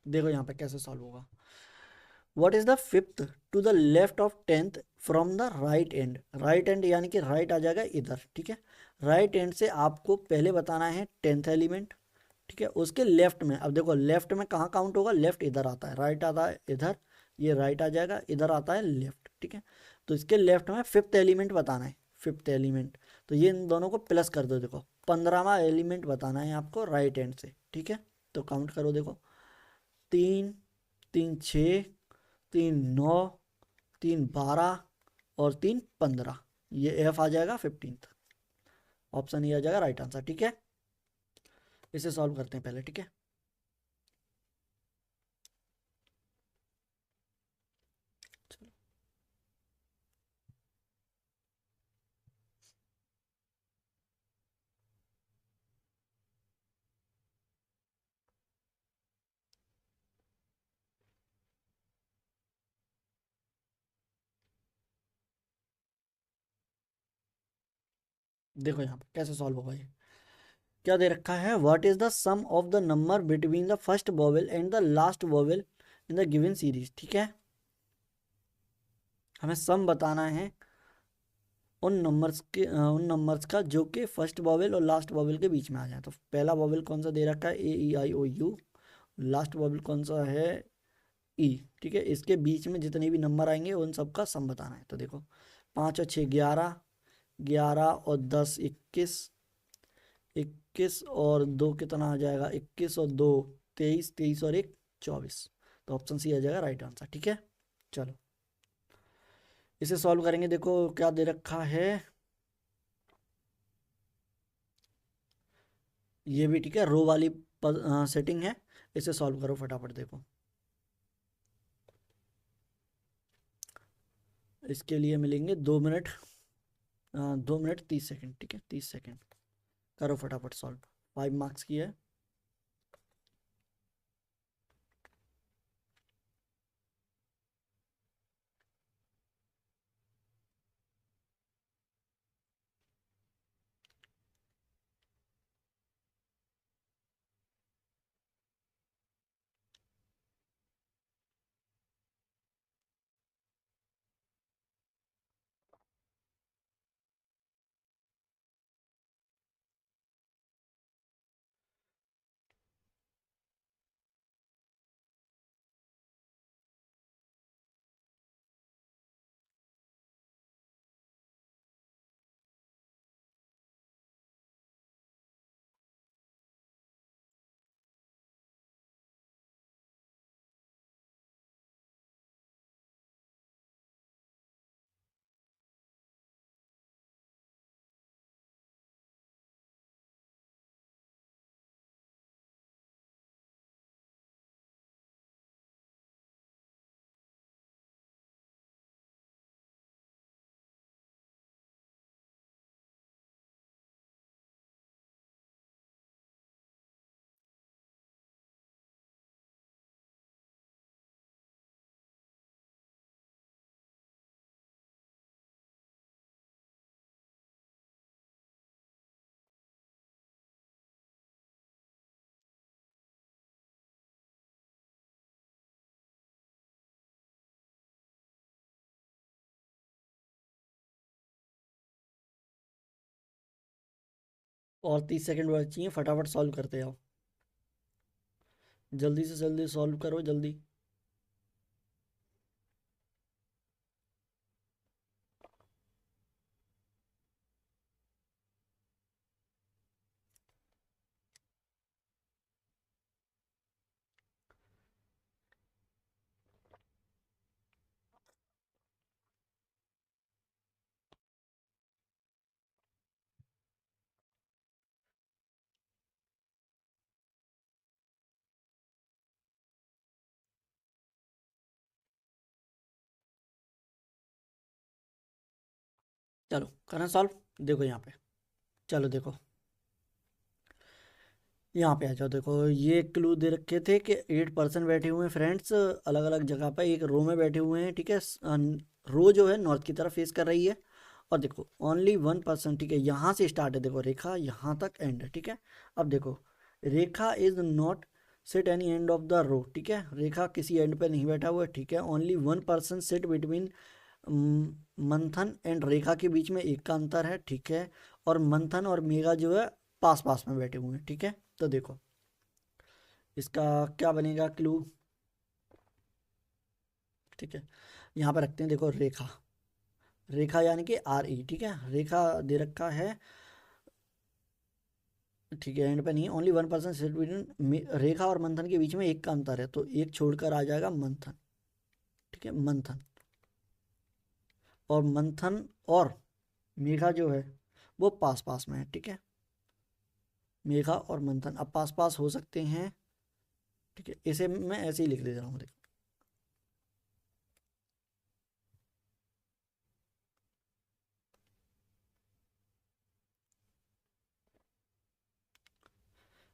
देखो यहाँ पे कैसे सॉल्व होगा। What is the fifth to the left of tenth from the right end, right end यानी कि राइट आ जाएगा इधर। ठीक है, राइट एंड से आपको पहले बताना है टेंथ एलिमेंट, ठीक है, उसके लेफ्ट में। अब देखो लेफ्ट में कहाँ काउंट होगा, लेफ्ट इधर आता है, राइट आता है इधर, ये राइट आ जाएगा, इधर आता है लेफ्ट। ठीक है, तो इसके लेफ्ट में फिफ्थ एलिमेंट बताना है, फिफ्थ एलिमेंट, तो ये इन दोनों को प्लस कर दो। देखो 15वां एलिमेंट बताना है आपको राइट हैंड से। ठीक है, तो काउंट करो। देखो 3, 3 6, 3 9, 3 12 और 3 15, ये एफ आ जाएगा 15th, ऑप्शन ये आ जाएगा राइट आंसर। ठीक है, इसे सॉल्व करते हैं पहले। ठीक है, देखो यहाँ पर कैसे सॉल्व होगा। ये क्या दे रखा है, what is the sum of the number between the first vowel and the last vowel in the given series. ठीक है, हमें सम बताना है उन नंबर्स का जो कि फर्स्ट वोवेल और लास्ट वोवेल के बीच में आ जाए। तो पहला वोवेल कौन सा दे रखा है, ए ई आई ओ यू, लास्ट वोवेल कौन सा है, ई। ठीक है, इसके बीच में जितने भी नंबर आएंगे उन सबका सम बताना है। तो देखो 5 और 6 11, 11 और 10 21, 21 और 2 कितना आ जाएगा, 21 और 2 23, 23 और 1 24। तो ऑप्शन सी आ जाएगा राइट आंसर। ठीक है, चलो इसे सॉल्व करेंगे। देखो क्या दे रखा है, ये भी ठीक है, रो वाली सेटिंग है, इसे सॉल्व करो फटाफट। देखो इसके लिए मिलेंगे 2 मिनट, 2 मिनट 30 सेकेंड। ठीक है, 30 सेकेंड, करो फटाफट सॉल्व, 5 मार्क्स की है। और 30 सेकंड बची हैं, फटाफट सॉल्व करते जाओ, जल्दी से जल्दी सॉल्व करो जल्दी। चलो करना सॉल्व, देखो यहाँ पे, चलो देखो यहाँ पे आ जाओ। देखो ये क्लू दे रखे थे कि 8% बैठे हुए हैं फ्रेंड्स, अलग अलग जगह पर एक रो में बैठे हुए हैं, ठीक है। रो जो है नॉर्थ की तरफ फेस कर रही है। और देखो ओनली 1%, ठीक है, यहाँ से स्टार्ट है, देखो रेखा यहाँ तक एंड है, ठीक है। अब देखो Rekha is not sit any end of the row, ठीक है, रेखा किसी एंड पे नहीं बैठा हुआ है, ठीक है। ओनली 1% सिट बिटवीन मंथन एंड रेखा के बीच में एक का अंतर है, ठीक है। और मंथन और मेघा जो है पास पास में बैठे हुए हैं, ठीक है। तो देखो इसका क्या बनेगा क्लू, ठीक है। यहाँ पे रखते हैं, देखो रेखा, रेखा यानी कि RE, ठीक है, रेखा दे रखा है, ठीक है, एंड पे नहीं, ओनली 1% सिट बिटवीन रेखा और मंथन के बीच में एक का अंतर है, तो एक छोड़कर आ जाएगा मंथन, ठीक है, मंथन। और मंथन और मेघा जो है वो पास पास में है, ठीक है। मेघा और मंथन अब पास पास हो सकते हैं, ठीक है, इसे मैं ऐसे ही लिख दे रहा हूँ, देखो।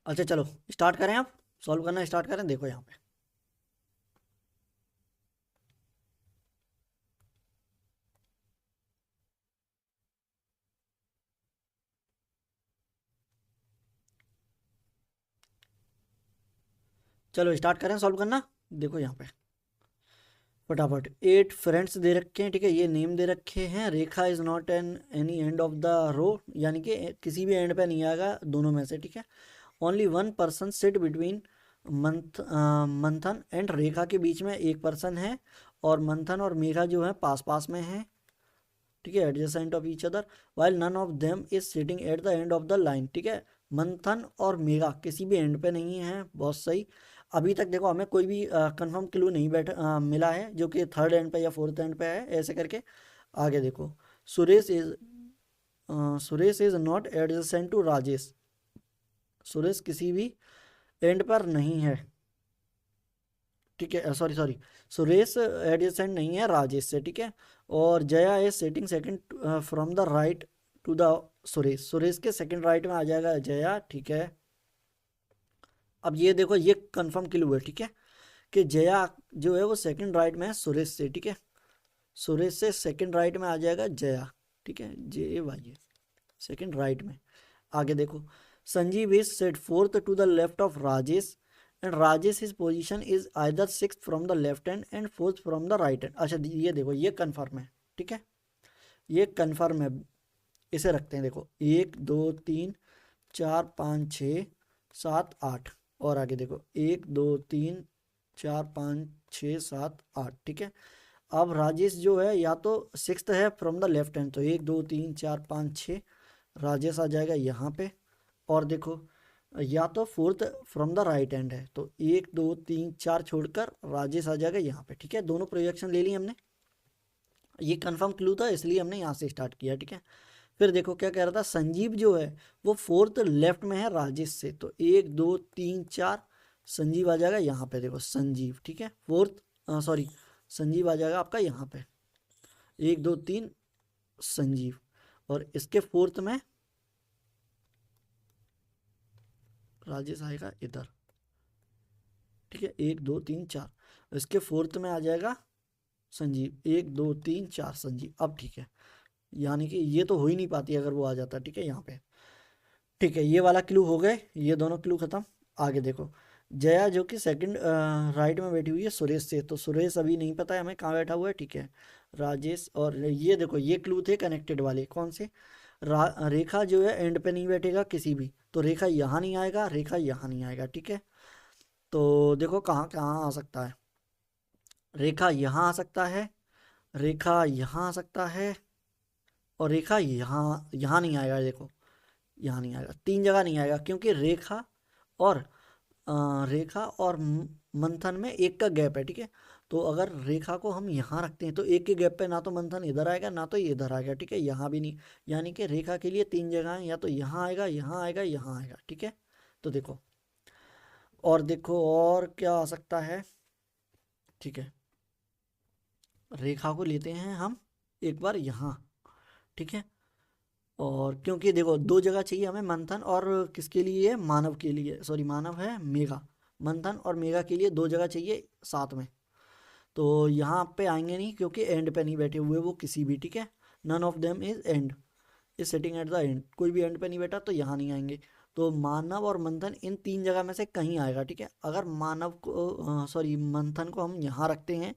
अच्छा चलो स्टार्ट करें, आप सॉल्व करना स्टार्ट करें, देखो यहाँ पे। चलो स्टार्ट करें सॉल्व करना, देखो यहाँ पे फटाफट। 8 फ्रेंड्स दे रखे हैं, ठीक है, ये नेम दे रखे हैं। Rekha is not an any end of the row, यानी कि किसी भी एंड पे नहीं आएगा दोनों में से, ठीक है। ओनली 1% सिट बिटवीन मंथन एंड रेखा के बीच में एक पर्सन है, और मंथन और मेघा जो है पास पास में है, ठीक है, adjacent of each other, while none of them is sitting at the end of the line, ठीक है। मंथन और मेघा किसी भी एंड पे नहीं है, बहुत सही। अभी तक देखो हमें कोई भी कंफर्म क्लू नहीं मिला है जो कि थर्ड एंड पे या फोर्थ एंड पे है, ऐसे करके। आगे देखो, Suresh is Suresh is not adjacent to Rajesh, Suresh किसी भी एंड पर नहीं है, ठीक है, सॉरी सॉरी, सुरेश एडजेसेंट नहीं है राजेश से, ठीक है। और Jaya is sitting second from the right to the Suresh, Suresh के सेकंड राइट में आ जाएगा जया, ठीक है। अब ये देखो ये कंफर्म क्लू है, ठीक है, कि जया जो है वो सेकंड राइट में है सुरेश से, ठीक है, सुरेश से सेकंड राइट में आ जाएगा जया, ठीक है, JAY सेकंड राइट में। आगे देखो, Sanjeev is set fourth to the left of Rajesh, and Rajesh his position is either sixth from the left hand and fourth from the right hand. अच्छा ये देखो ये कन्फर्म है, ठीक है, ये कन्फर्म है, इसे रखते हैं। देखो 1 2 3 4 5 6 7 8, और आगे देखो 1 2 3 4 5 6 7 8, ठीक है। अब राजेश जो है या तो सिक्स्थ है फ्रॉम द लेफ्ट हैंड, तो 1 2 3 4 5 6 राजेश आ जाएगा यहाँ पे। और देखो या तो fourth from the right hand है, तो 1 2 3 4 छोड़कर राजेश आ जाएगा यहाँ पे, ठीक है। दोनों प्रोजेक्शन ले ली हमने, ये कंफर्म क्लू था इसलिए हमने यहाँ से स्टार्ट किया, ठीक है। फिर देखो क्या कह रहा था, संजीव जो है वो फोर्थ लेफ्ट में है राजेश से, तो 1 2 3 4 संजीव आ जाएगा यहाँ पे, देखो संजीव, ठीक है, फोर्थ, सॉरी, संजीव आ जाएगा आपका यहाँ पे, 1 2 3 संजीव, और इसके फोर्थ में राजेश आएगा इधर, ठीक है, 1 2 3 4, इसके फोर्थ में आ जाएगा संजीव, 1 2 3 4 संजीव। अब ठीक है, यानी कि ये तो हो ही नहीं पाती अगर वो आ जाता, ठीक है, यहाँ पे, ठीक है। ये वाला क्लू हो गए, ये दोनों क्लू खत्म। आगे देखो, जया जो कि सेकंड राइट में बैठी हुई है सुरेश से, तो सुरेश अभी नहीं पता है हमें कहाँ बैठा हुआ है, ठीक है। राजेश, और ये देखो ये क्लू थे कनेक्टेड वाले, कौन से, रेखा जो है एंड पे नहीं बैठेगा किसी भी, तो रेखा यहाँ नहीं आएगा, रेखा यहाँ नहीं आएगा, ठीक है। तो देखो कहाँ कहाँ आ सकता है, रेखा यहाँ आ सकता है, रेखा यहाँ आ सकता है, और रेखा यहाँ यहाँ नहीं आएगा, देखो यहाँ नहीं आएगा, तीन जगह नहीं आएगा, क्योंकि और रेखा और मंथन में एक का गैप है, ठीक है। तो अगर रेखा को हम यहाँ रखते हैं तो एक के गैप पे ना तो मंथन इधर आएगा ना तो ये इधर आएगा, ठीक है, यहाँ भी नहीं। यानी कि रेखा के लिए तीन जगह हैं, या तो यहाँ आएगा, यहाँ आएगा, यहाँ आएगा, ठीक है। तो देखो, और देखो और क्या आ सकता है, ठीक है, रेखा को लेते हैं हम एक बार यहाँ, ठीक है। और क्योंकि देखो दो जगह चाहिए हमें, मंथन और किसके लिए, मानव के लिए, सॉरी मानव है मेघा, मंथन और मेघा के लिए दो जगह चाहिए साथ में। तो यहाँ पे आएंगे नहीं क्योंकि एंड पे नहीं बैठे हुए वो किसी भी, ठीक है। None of them is end, is sitting at the end, कोई भी एंड पे नहीं बैठा तो यहाँ नहीं आएंगे। तो मानव और मंथन इन तीन जगह में से कहीं आएगा, ठीक है। अगर मानव को सॉरी मंथन को हम यहाँ रखते हैं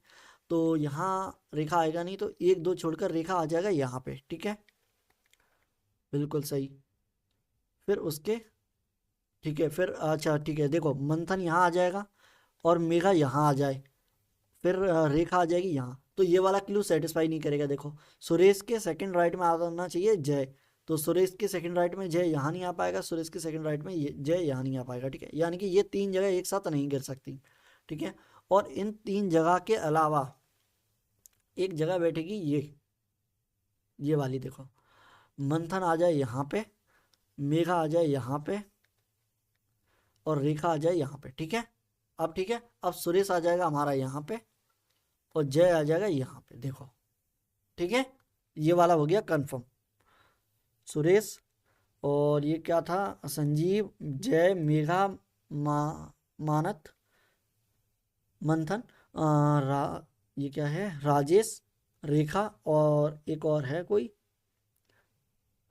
तो यहाँ रेखा आएगा नहीं, तो एक दो छोड़कर रेखा आ जाएगा यहाँ पे, ठीक है, बिल्कुल सही। फिर उसके, ठीक है, फिर अच्छा ठीक है, देखो मंथन यहाँ आ जाएगा और मेघा यहाँ आ जाए, फिर रेखा आ जाएगी यहाँ, तो ये वाला क्लू सेटिस्फाई नहीं करेगा। देखो सुरेश के सेकंड राइट में आना चाहिए जय, तो सुरेश के सेकंड राइट में जय यहाँ नहीं आ पाएगा, सुरेश के सेकंड राइट में जय यहाँ नहीं आ पाएगा, ठीक है। यानी कि ये तीन जगह एक साथ नहीं गिर सकती, ठीक है। और इन तीन जगह के अलावा एक जगह बैठेगी ये वाली, देखो मंथन आ जाए यहाँ पे, मेघा आ जाए यहाँ पे, और रेखा आ जाए यहाँ पे, ठीक है। अब ठीक है, अब सुरेश आ जाएगा हमारा यहाँ पे और जय आ जाएगा यहाँ पे, देखो ठीक है, ये वाला हो गया कंफर्म। सुरेश और ये क्या था, संजीव, जय, मेघा, मानत, मंथन, ये क्या है, राजेश, रेखा, और एक और है कोई,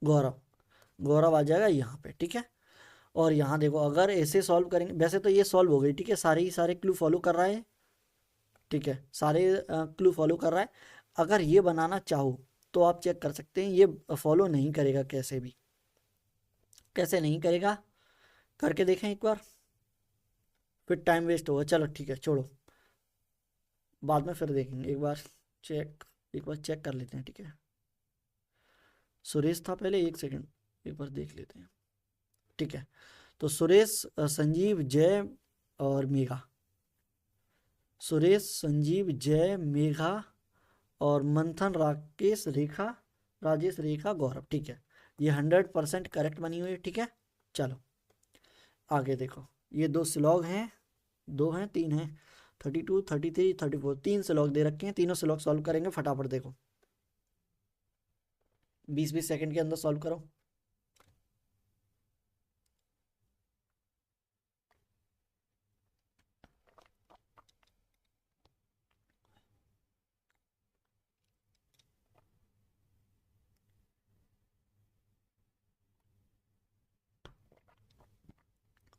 गौरव, गौरव आ जाएगा यहाँ पे, ठीक है। और यहाँ देखो अगर ऐसे सॉल्व करेंगे, वैसे तो ये सॉल्व हो गई, ठीक है, सारे ही सारे क्लू फॉलो कर रहा है, ठीक है, सारे क्लू फॉलो कर रहा है। अगर ये बनाना चाहो तो आप चेक कर सकते हैं, ये फॉलो नहीं करेगा कैसे भी, कैसे नहीं करेगा, करके देखें एक बार, फिर टाइम वेस्ट होगा। चलो ठीक है, छोड़ो, बाद में फिर देखेंगे, एक बार चेक कर लेते हैं, ठीक है। सुरेश था पहले, एक सेकंड, एक बार देख लेते हैं, ठीक है। तो सुरेश, संजीव, जय और मेघा, सुरेश, संजीव, जय, मेघा और मंथन, राकेश, रेखा, राजेश, रेखा, गौरव, ठीक है। ये 100% करेक्ट बनी हुई है, ठीक है। चलो आगे देखो, ये दो स्लॉग हैं, दो हैं, तीन हैं, 32, 33, 34, तीन स्लॉग दे रखे हैं, तीनों स्लॉग सॉल्व करेंगे फटाफट, देखो 20-20 सेकंड के अंदर सॉल्व करो।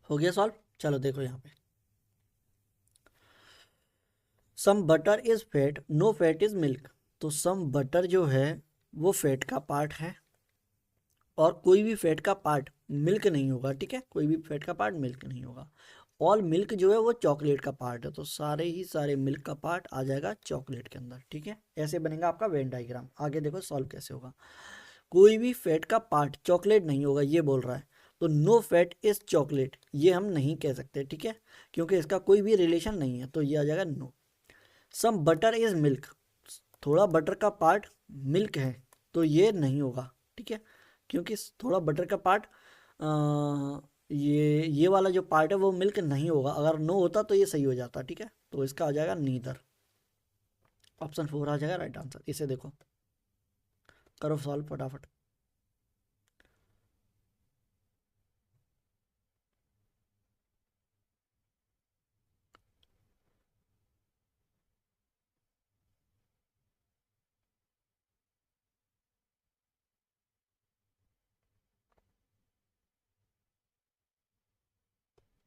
हो गया सॉल्व, चलो देखो यहाँ पे, some butter is fat, no fat is milk. तो सम बटर जो है वो फैट का पार्ट है, और कोई भी फैट का पार्ट मिल्क नहीं होगा, ठीक है, कोई भी फैट का पार्ट मिल्क नहीं होगा। ऑल मिल्क जो है वो चॉकलेट का पार्ट है, तो सारे ही सारे मिल्क का पार्ट आ जाएगा चॉकलेट के अंदर, ठीक है। ऐसे बनेगा आपका वेन डायग्राम। आगे देखो सॉल्व कैसे होगा, कोई भी फैट का पार्ट चॉकलेट नहीं होगा ये बोल रहा है, तो नो फैट इज चॉकलेट ये हम नहीं कह सकते, ठीक है, क्योंकि इसका कोई भी रिलेशन नहीं है, तो ये आ जाएगा no. Some butter is milk, थोड़ा बटर का पार्ट मिल्क है, तो ये नहीं होगा, ठीक है, क्योंकि थोड़ा बटर का पार्ट ये वाला जो पार्ट है वो मिल्क नहीं होगा, अगर नो होता तो ये सही हो जाता, ठीक है। तो इसका आ जाएगा नीदर, ऑप्शन 4 आ जाएगा राइट आंसर। इसे देखो, करो सॉल्व फटाफट।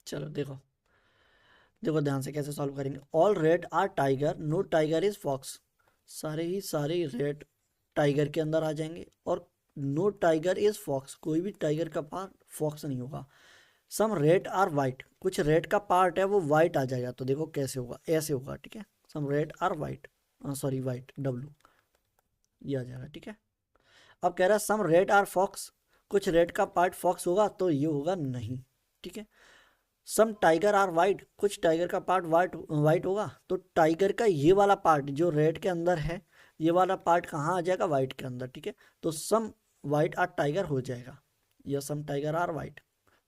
चलो देखो, देखो ध्यान से कैसे सॉल्व करेंगे। All red are tiger, no tiger is fox, सारे ही सारे रेड टाइगर के अंदर आ जाएंगे, और नो टाइगर इज फॉक्स, कोई भी टाइगर का पार्ट फॉक्स नहीं होगा। सम रेड आर वाइट, कुछ रेड का पार्ट है वो वाइट आ जाएगा, तो देखो कैसे होगा, ऐसे होगा, ठीक है। Some red are white, sorry white, W, ये आ जाएगा, ठीक है। अब कह रहा है सम रेड आर फॉक्स, कुछ रेड का पार्ट फॉक्स होगा, तो ये होगा नहीं, ठीक है। सम टाइगर आर वाइट, कुछ टाइगर का पार्ट वाइट वाइट होगा, तो टाइगर का ये वाला पार्ट जो रेड के अंदर है, ये वाला पार्ट कहाँ आ जाएगा, वाइट के अंदर, ठीक है। तो सम वाइट आर टाइगर हो जाएगा, या सम टाइगर आर वाइट,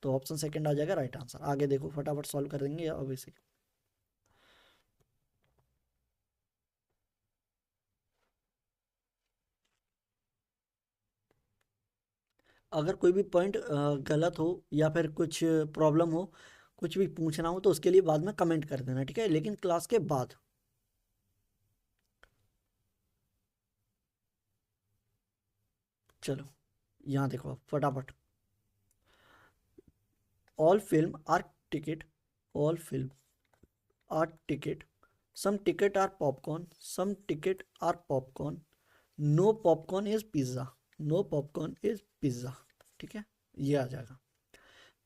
तो ऑप्शन सेकंड आ जाएगा राइट आंसर। आगे देखो फटाफट सॉल्व कर देंगे अब इसे। अगर कोई भी पॉइंट गलत हो या फिर कुछ प्रॉब्लम हो, कुछ भी पूछना हो, तो उसके लिए बाद में कमेंट कर देना, ठीक है, लेकिन क्लास के बाद। चलो यहाँ देखो आप फटाफट। All film are ticket, all film are ticket, some ticket are popcorn, some ticket are popcorn, no popcorn is pizza, no popcorn is pizza, ठीक है, ये आ जाएगा।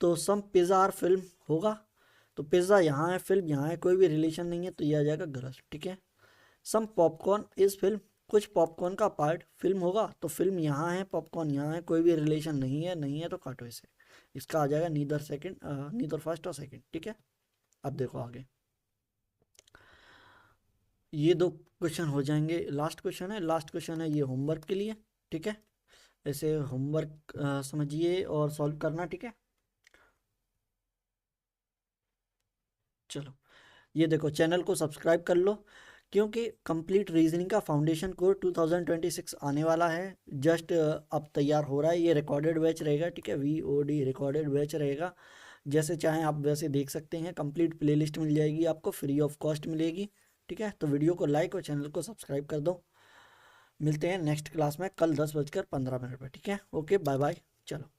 तो सम पिज़्ज़ा आर फिल्म होगा, तो पिज़्ज़ा यहाँ है, फिल्म यहाँ है, कोई भी रिलेशन नहीं है, तो ये आ जाएगा गलत, ठीक है। सम पॉपकॉर्न इज फिल्म, कुछ पॉपकॉर्न का पार्ट फिल्म होगा, तो फिल्म यहाँ है, पॉपकॉर्न यहाँ है, कोई भी रिलेशन नहीं है, नहीं है तो काटो इसे। इसका आ जाएगा नीदर सेकंड, नीदर फर्स्ट और सेकंड, ठीक है। अब देखो आगे, ये दो क्वेश्चन हो जाएंगे, लास्ट क्वेश्चन है, लास्ट क्वेश्चन है ये होमवर्क के लिए, ठीक है। ऐसे होमवर्क समझिए और सॉल्व करना, ठीक है। चलो ये देखो, चैनल को सब्सक्राइब कर लो, क्योंकि कंप्लीट रीजनिंग का फाउंडेशन कोर्स 2026 आने वाला है, जस्ट अब तैयार हो रहा है, ये रिकॉर्डेड बैच रहेगा, ठीक है, VOD रिकॉर्डेड बैच रहेगा। जैसे चाहें आप वैसे देख सकते हैं, कंप्लीट प्लेलिस्ट मिल जाएगी आपको, फ्री ऑफ कॉस्ट मिलेगी, ठीक है। तो वीडियो को लाइक और चैनल को सब्सक्राइब कर दो। मिलते हैं नेक्स्ट क्लास में कल 10:15 पर, ठीक है। Okay bye bye. चलो।